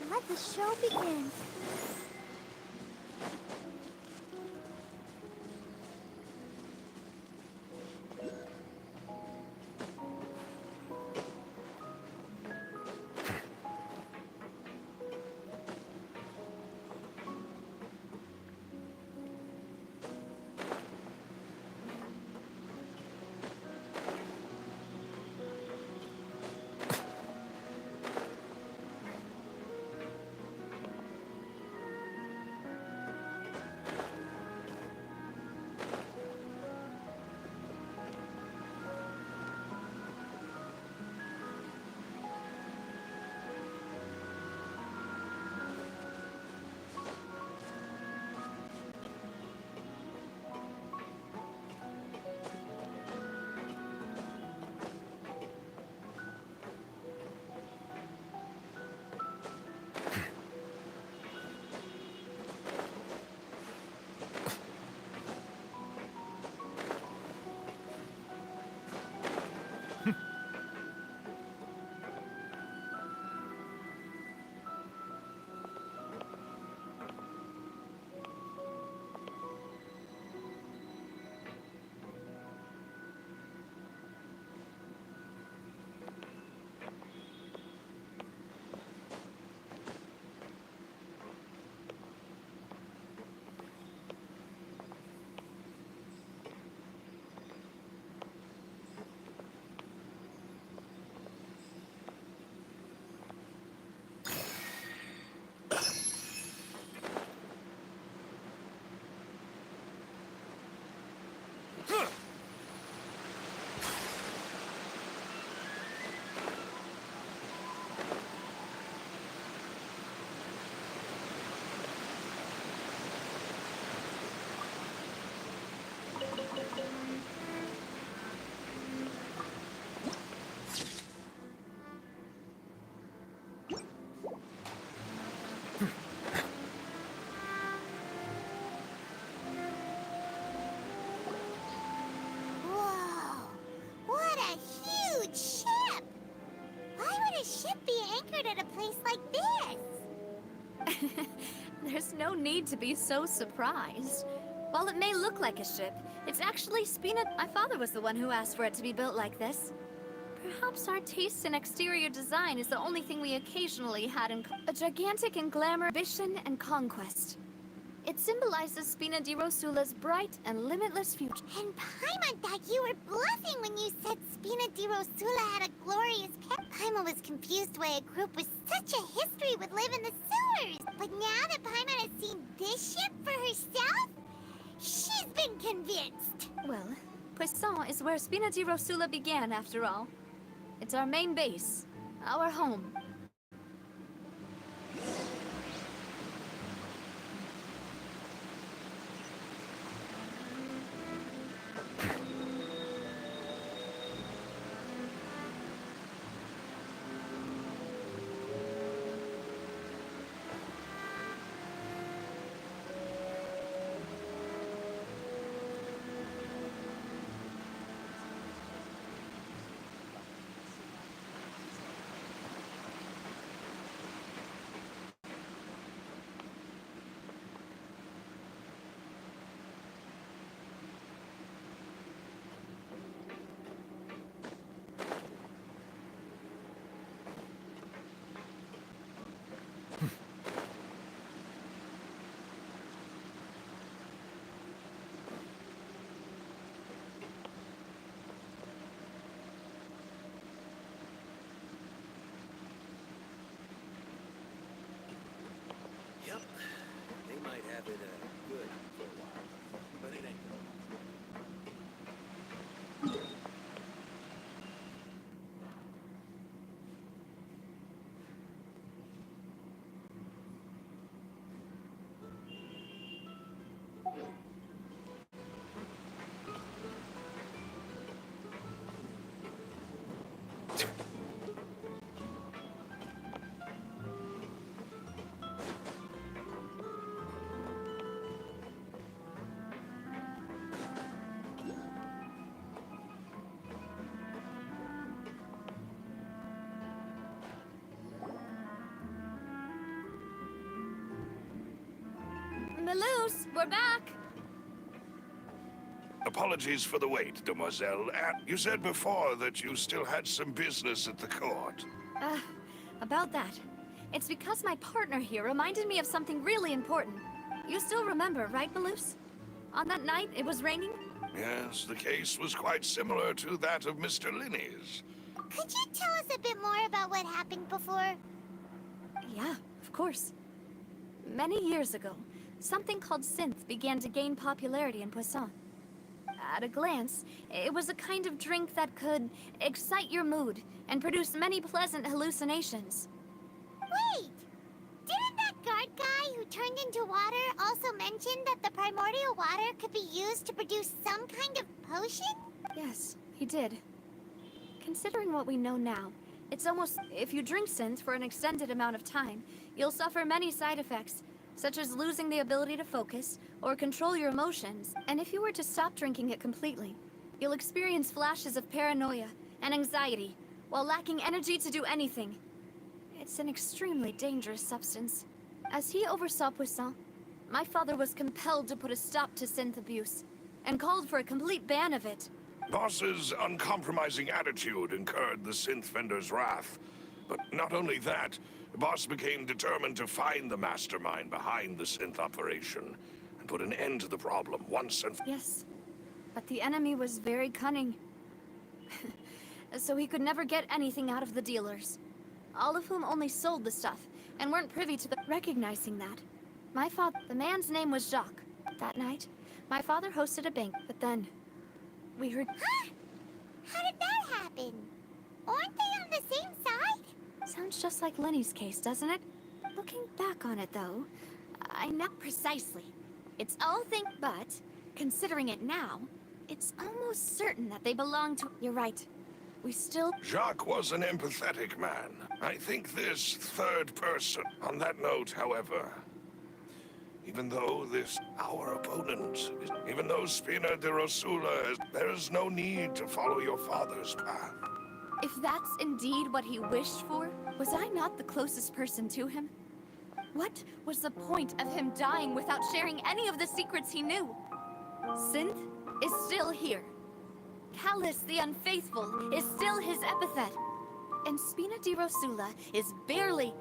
Let the show begin. place like this? There's no need to be so surprised. While it may look like a ship, it's actually Spina. My father was the one who asked for it to be built like this. Perhaps our taste in exterior design is the only thing we occasionally had in a gigantic and glamour, ambition, and conquest. It symbolizes Spina di Rosula's bright and limitless future. And Paimon thought you were bluffing when you said Spina di Rosula had a glorious past. Paimon was confused why a group with such a history would live in the sewers. But now that Paimon has seen this ship for herself, she's been convinced. Well, Poisson is where Spina di Rosula began, after all. It's our main base, our home. Yep. They might have it good for a while, but it ain't. Maloose, we're back! Apologies for the wait, demoiselle. You said before that you still had some business at the court. About that. It's because my partner here reminded me of something really important. You still remember, right, Maloose? On that night, it was raining? Yes, the case was quite similar to that of Mr. Linney's. Could you tell us a bit more about what happened before? Yeah, of course. Many years ago, something called synth began to gain popularity in Poisson. At a glance, it was a kind of drink that could excite your mood and produce many pleasant hallucinations. Wait! Didn't that guard guy who turned into water also mention that the primordial water could be used to produce some kind of potion? Yes, he did. Considering what we know now, it's almost... If you drink synth for an extended amount of time, you'll suffer many side effects, such as losing the ability to focus or control your emotions. And if you were to stop drinking it completely, you'll experience flashes of paranoia and anxiety while lacking energy to do anything. It's an extremely dangerous substance. As he oversaw Poisson, my father was compelled to put a stop to synth abuse and called for a complete ban of it. Boss's uncompromising attitude incurred the synth vendor's wrath. But not only that, Boss became determined to find the mastermind behind the synth operation and put an end to the problem once and for all. Yes, but the enemy was very cunning. So he could never get anything out of the dealers, all of whom only sold the stuff and weren't privy to the... Recognizing that, my father... The man's name was Jacques. That night, my father hosted a banquet, but then... we heard... Huh? How did that happen? Aren't they on the same side? Sounds just like Lenny's case, doesn't it? Looking back on it, though, I know precisely. It's all but considering it now, it's almost certain that they belong to... You're right. We still... Jacques was an empathetic man. I think this third person... On that note, however, even though our opponent, even though Spina di Rosula, there is no need to follow your father's path. If that's indeed what he wished for, Was I not the closest person to him? What was the point of him dying without sharing any of the secrets he knew? Synth is still here. Callus the Unfaithful is still his epithet. And Spina di Rosula is barely...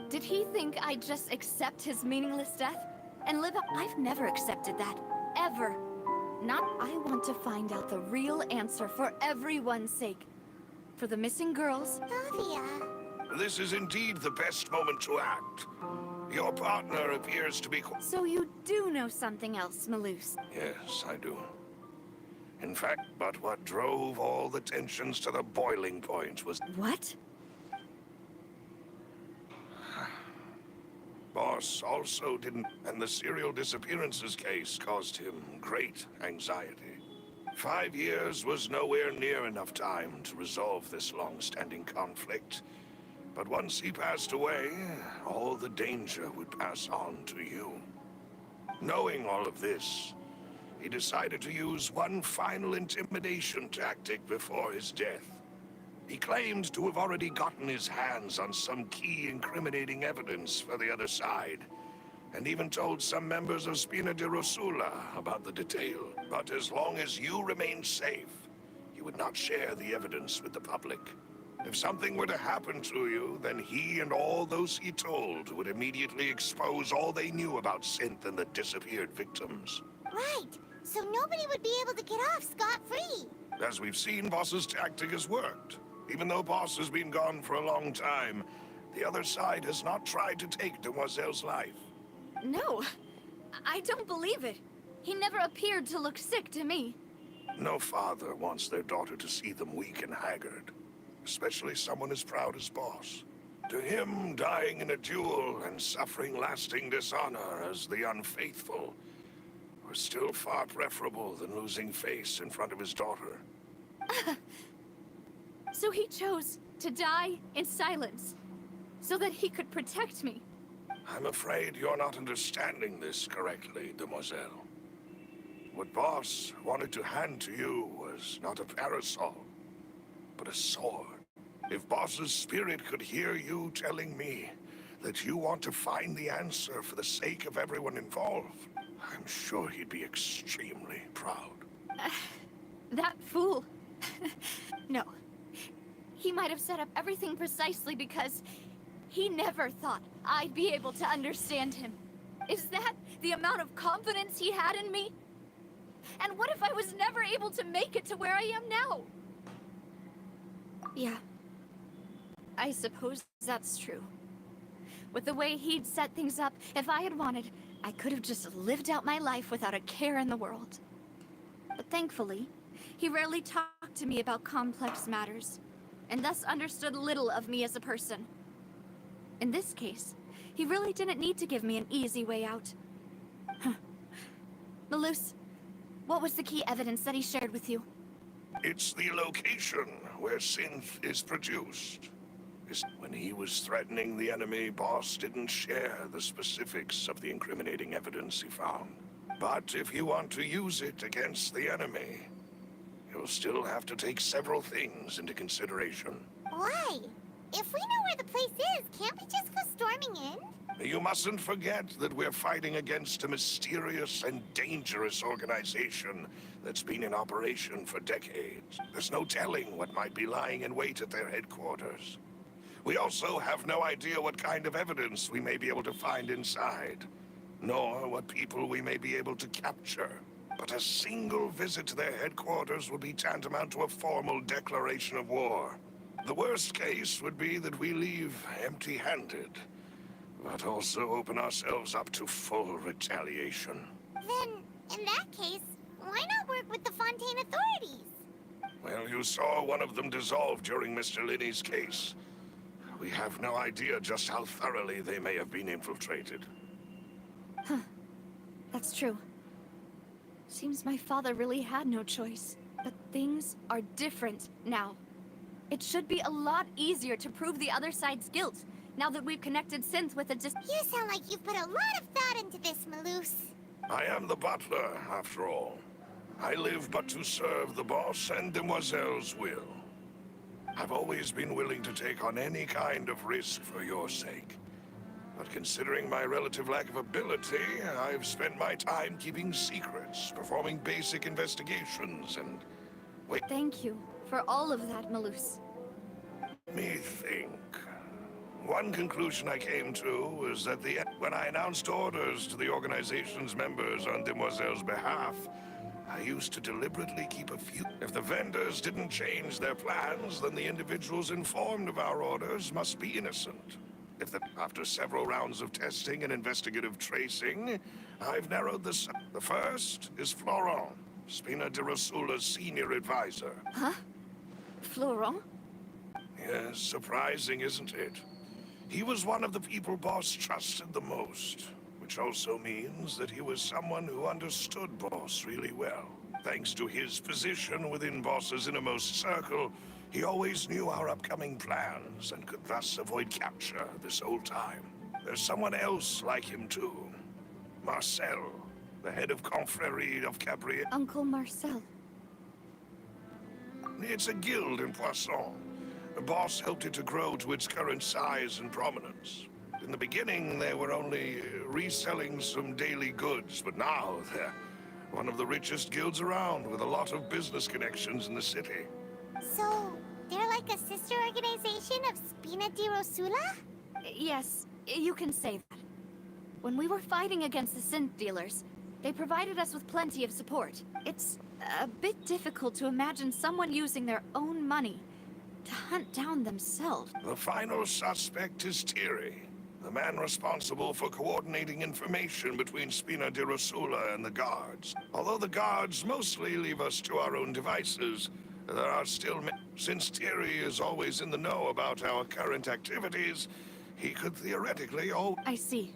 Did he think I'd just accept his meaningless death? And live up? I've never accepted that. Ever. Not... I want to find out the real answer for everyone's sake. For the missing girls... Flavia. This is indeed the best moment to act. Your partner appears to be... So you do know something else, Malus? Yes, I do. In fact, but what drove all the tensions to the boiling point was... What? Boss also didn't... And the serial disappearances case caused him great anxiety. 5 years was nowhere near enough time to resolve this long-standing conflict. But once he passed away, all the danger would pass on to you. Knowing all of this, he decided to use one final intimidation tactic before his death. He claimed to have already gotten his hands on some key incriminating evidence for the other side, and even told some members of Spina di Rosula about the detail. But as long as you remained safe, he would not share the evidence with the public. If something were to happen to you, then he and all those he told would immediately expose all they knew about Synth and the disappeared victims. Right. So nobody would be able to get off scot-free. As we've seen, Boss's tactic has worked. Even though Boss has been gone for a long time, the other side has not tried to take Demoiselle's life. No, I don't believe it. He never appeared to look sick to me. No father wants their daughter to see them weak and haggard, especially someone as proud as Boss. To him, dying in a duel and suffering lasting dishonor as the unfaithful was still far preferable than losing face in front of his daughter. So he chose to die in silence, so that he could protect me. I'm afraid you're not understanding this correctly, Demoiselle. What Boss wanted to hand to you was not a parasol, but a sword. If Boss's spirit could hear you telling me that you want to find the answer for the sake of everyone involved, I'm sure he'd be extremely proud. That fool. No. He might have set up everything precisely because he never thought I'd be able to understand him. Is that the amount of confidence he had in me? And what if I was never able to make it to where I am now? Yeah. I suppose that's true. With the way he'd set things up, if I had wanted, I could have just lived out my life without a care in the world. But thankfully, he rarely talked to me about complex matters, and thus understood little of me as a person. In this case, he really didn't need to give me an easy way out. Malus, what was the key evidence that he shared with you? It's the location where Synth is produced. When he was threatening the enemy, Boss didn't share the specifics of the incriminating evidence he found. But if you want to use it against the enemy, you'll still have to take several things into consideration. Why? If we know where the place is, can't we just go storming in? You mustn't forget that we're fighting against a mysterious and dangerous organization that's been in operation for decades. There's no telling what might be lying in wait at their headquarters. We also have no idea what kind of evidence we may be able to find inside, nor what people we may be able to capture. But a single visit to their headquarters would be tantamount to a formal declaration of war. The worst case would be that we leave empty-handed, but also open ourselves up to full retaliation. Then, in that case, why not work with the Fontaine authorities? Well, you saw one of them dissolve during Mr. Linney's case. We have no idea just how thoroughly they may have been infiltrated. Huh. That's true. Seems my father really had no choice. But things are different now. It should be a lot easier to prove the other side's guilt, now that we've connected Synth with a You sound like you've put a lot of thought into this, Malus. I am the butler, after all. I live but to serve the boss and Demoiselle's will. I've always been willing to take on any kind of risk for your sake. But considering my relative lack of ability, I've spent my time keeping secrets, performing basic investigations, and... Wait. Thank you for all of that, Malus. Let me think. One conclusion I came to was that when I announced orders to the organization's members on Demoiselle's behalf, I used to deliberately keep a few. If the vendors didn't change their plans, then the individuals informed of our orders must be innocent. After several rounds of testing and investigative tracing, I've narrowed the first is Florent, Spina de Rosula's senior advisor. Huh? Florent? Yes, surprising, isn't it? He was one of the people Boss trusted the most, which also means that he was someone who understood Boss really well. Thanks to his position within Boss's innermost circle, he always knew our upcoming plans and could thus avoid capture this whole time. There's someone else like him too. Marcel, the head of Confrérie of Cabrier. Uncle Marcel. It's a guild in Poisson. The Boss helped it to grow to its current size and prominence. In the beginning, they were only reselling some daily goods, but now they're one of the richest guilds around, with a lot of business connections in the city. So, they're like a sister organization of Spina di Rosula? Yes, you can say that. When we were fighting against the synth dealers, they provided us with plenty of support. It's a bit difficult to imagine someone using their own money to hunt down themselves. The final suspect is Thierry, the man responsible for coordinating information between Spina di Rosula and the guards. Although the guards mostly leave us to our own devices, there are still since Thierry is always in the know about our current activities, he could theoretically I see.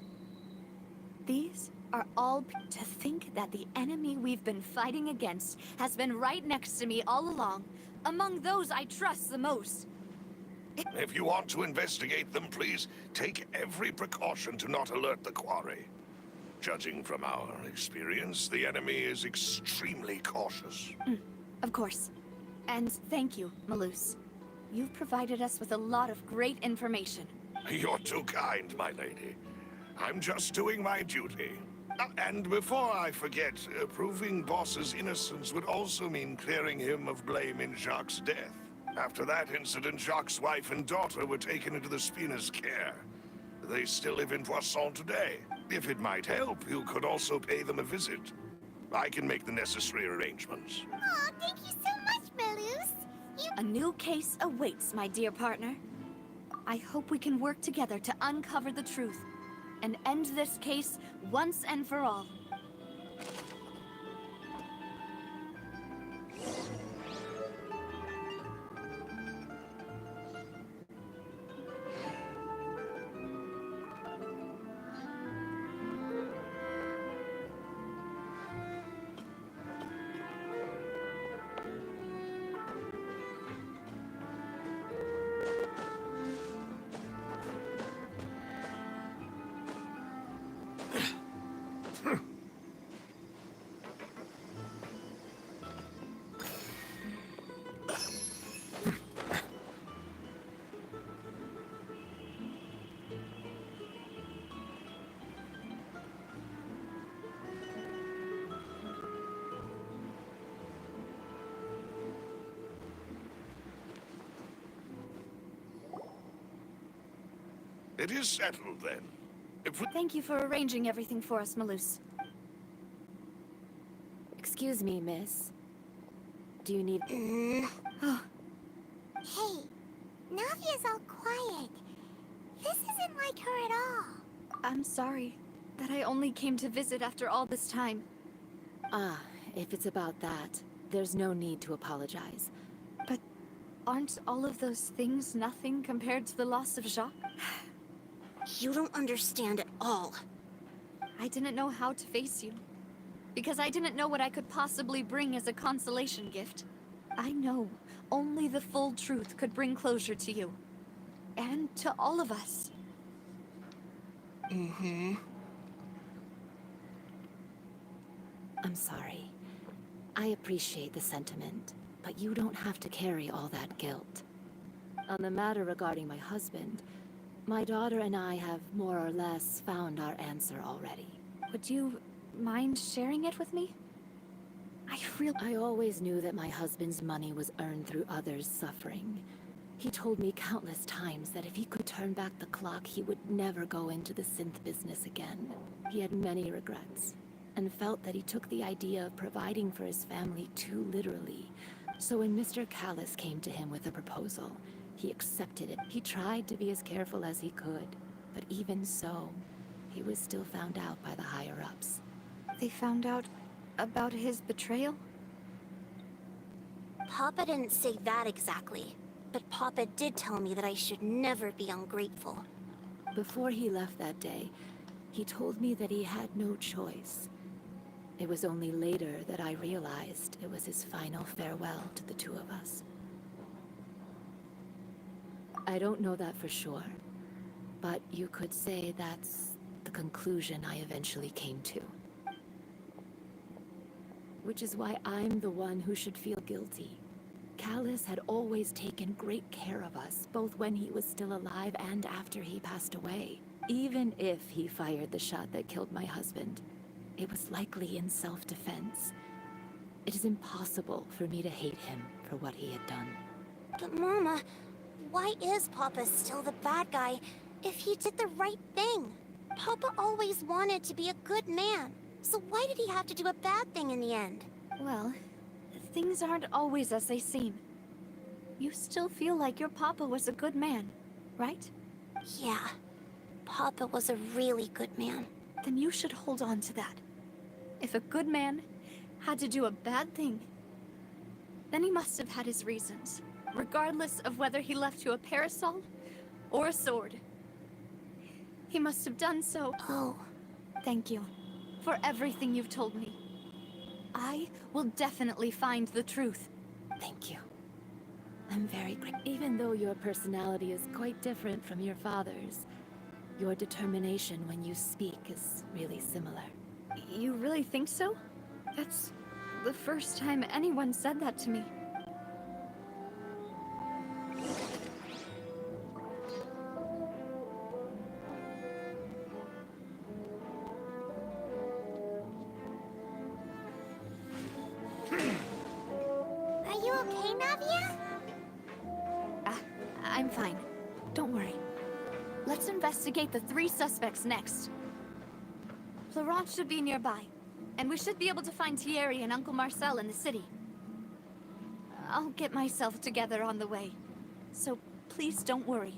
These are all to think that the enemy we've been fighting against has been right next to me all along, among those I trust the most. If you want to investigate them, please take every precaution to not alert the quarry. Judging from our experience, the enemy is extremely cautious. Of course. And thank you, Malus. You've provided us with a lot of great information. You're too kind, my lady. I'm just doing my duty. And before I forget, proving Boss's innocence would also mean clearing him of blame in Jacques' death. After that incident, Jacques' wife and daughter were taken into the Spina's care. They still live in Poisson today. If it might help, you could also pay them a visit. I can make the necessary arrangements. Aw, thank you so much, Malus. A new case awaits, my dear partner. I hope we can work together to uncover the truth and end this case once and for all. It is settled, then. Thank you for arranging everything for us, Malus. Excuse me, miss. Do you need... Oh, Hey, Navia's all quiet. This isn't like her at all. I'm sorry that I only came to visit after all this time. Ah, if it's about that, there's no need to apologize. But aren't all of those things nothing compared to the loss of Jacques? You don't understand at all. I didn't know how to face you, because I didn't know what I could possibly bring as a consolation gift. I know only the full truth could bring closure to you, and to all of us. I'm sorry. I appreciate the sentiment, but you don't have to carry all that guilt. On the matter regarding my husband, my daughter and I have more or less found our answer already. Would you mind sharing it with me? I always knew that my husband's money was earned through others' suffering. He told me countless times that if he could turn back the clock, he would never go into the synth business again. He had many regrets, and felt that he took the idea of providing for his family too literally. So when Mr. Callis came to him with a proposal, he accepted it. He tried to be as careful as he could, but even so, he was still found out by the higher-ups. They found out about his betrayal? Papa didn't say that exactly, but Papa did tell me that I should never be ungrateful. Before he left that day, he told me that he had no choice. It was only later that I realized it was his final farewell to the two of us. I don't know that for sure, but you could say that's the conclusion I eventually came to. Which is why I'm the one who should feel guilty. Callis had always taken great care of us, both when he was still alive and after he passed away. Even if he fired the shot that killed my husband, it was likely in self-defense. It is impossible for me to hate him for what he had done. But Mama, why is Papa still the bad guy if he did the right thing? Papa always wanted to be a good man. So why did he have to do a bad thing in the end? Well, things aren't always as they seem. You still feel like your papa was a good man, right? Yeah. Papa was a really good man. Then you should hold on to that. If a good man had to do a bad thing, then he must have had his reasons, regardless of whether he left you a parasol or a sword. He must have done so. Oh. Thank you for everything you've told me. I will definitely find the truth. Thank you. I'm very grateful. Even though your personality is quite different from your father's, your determination when you speak is really similar. You really think so? That's the first time anyone said that to me. Are you okay, Navia? I'm fine. Don't worry. Let's investigate the 3 suspects next. Florent should be nearby, and we should be able to find Thierry and Uncle Marcel in the city. I'll get myself together on the way, so please don't worry.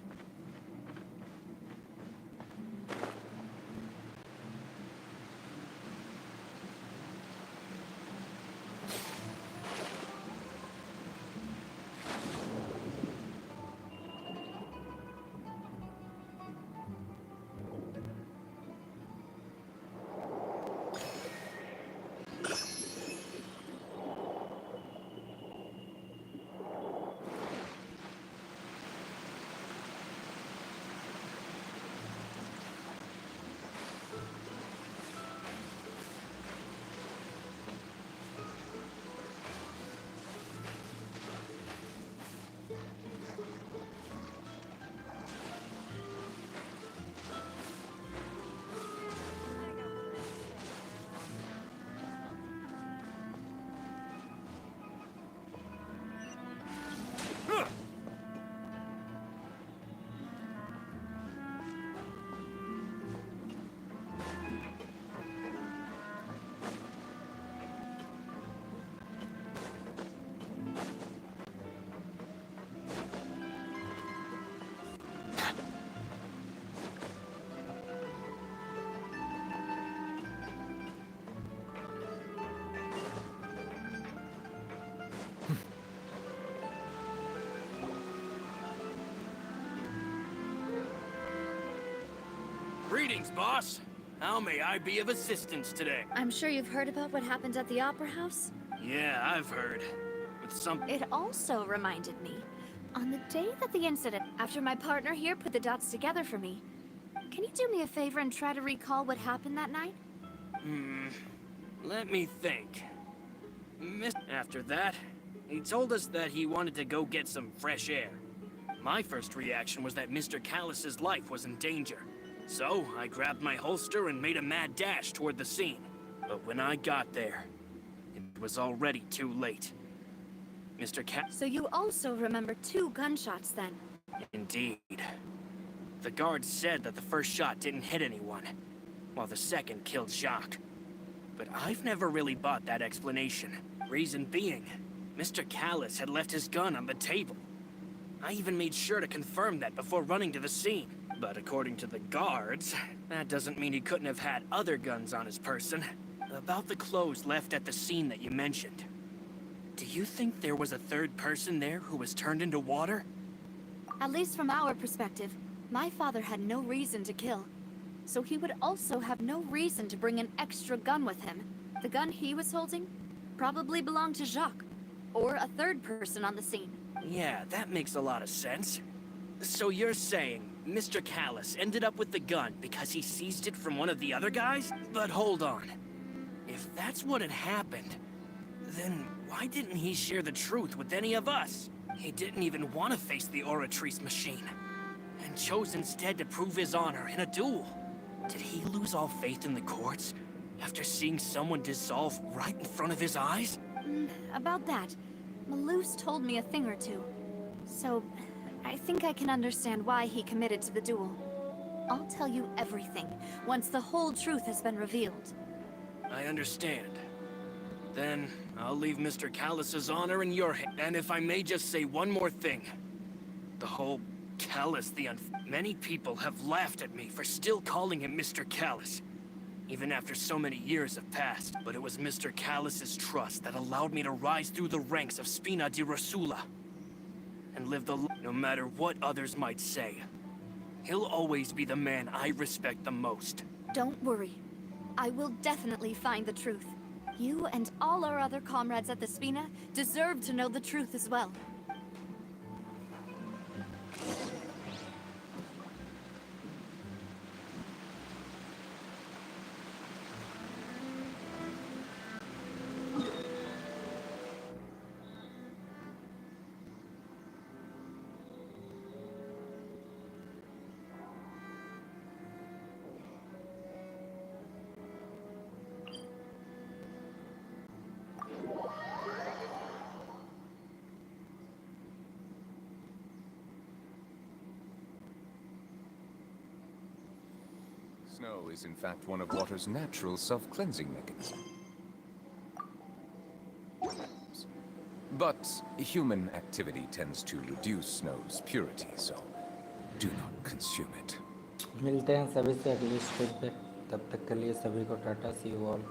Greetings, boss. How may I be of assistance today? I'm sure you've heard about what happened at the Opera House? Yeah, I've heard. With some... It also reminded me, on the day that the incident, after my partner here put the dots together for me, can you do me a favor and try to recall what happened that night? Let me think. After that, he told us that he wanted to go get some fresh air. My first reaction was that Mr. Callus's life was in danger. So, I grabbed my holster and made a mad dash toward the scene. But when I got there, it was already too late. Mr. So you also remember 2 gunshots then? Indeed. The guards said that the first shot didn't hit anyone, while the second killed Jacques. But I've never really bought that explanation. Reason being, Mr. Callus had left his gun on the table. I even made sure to confirm that before running to the scene. But according to the guards, that doesn't mean he couldn't have had other guns on his person. About the clothes left at the scene that you mentioned. Do you think there was a third person there who was turned into water? At least from our perspective, my father had no reason to kill. So he would also have no reason to bring an extra gun with him. The gun he was holding probably belonged to Jacques, or a third person on the scene. Yeah, that makes a lot of sense. So you're saying Mr. Callus ended up with the gun because he seized it from one of the other guys? But hold on. If that's what had happened, then why didn't he share the truth with any of us? He didn't even want to face the Oratrice machine, and chose instead to prove his honor in a duel. Did he lose all faith in the courts after seeing someone dissolve right in front of his eyes? About that, Malus told me a thing or two. So, I think I can understand why he committed to the duel. I'll tell you everything, once the whole truth has been revealed. I understand. Then, I'll leave Mr. Callus's honor in your hands. And if I may just say one more thing. The whole Callus, many people have laughed at me for still calling him Mr. Callus. Even after so many years have passed. But it was Mr. Callus's trust that allowed me to rise through the ranks of Spina di Rosula. And live no matter what others might say. He'll always be the man I respect the most. Don't worry. I will definitely find the truth. You and all our other comrades at the Spina deserve to know the truth as well. Snow is in fact one of water's natural self-cleansing mechanisms. But human activity tends to reduce snow's purity, so do not consume it. मिलते हैं सभी से अगली strip पे, तब तक के लिए सभी को टाटा, सी यू ऑल।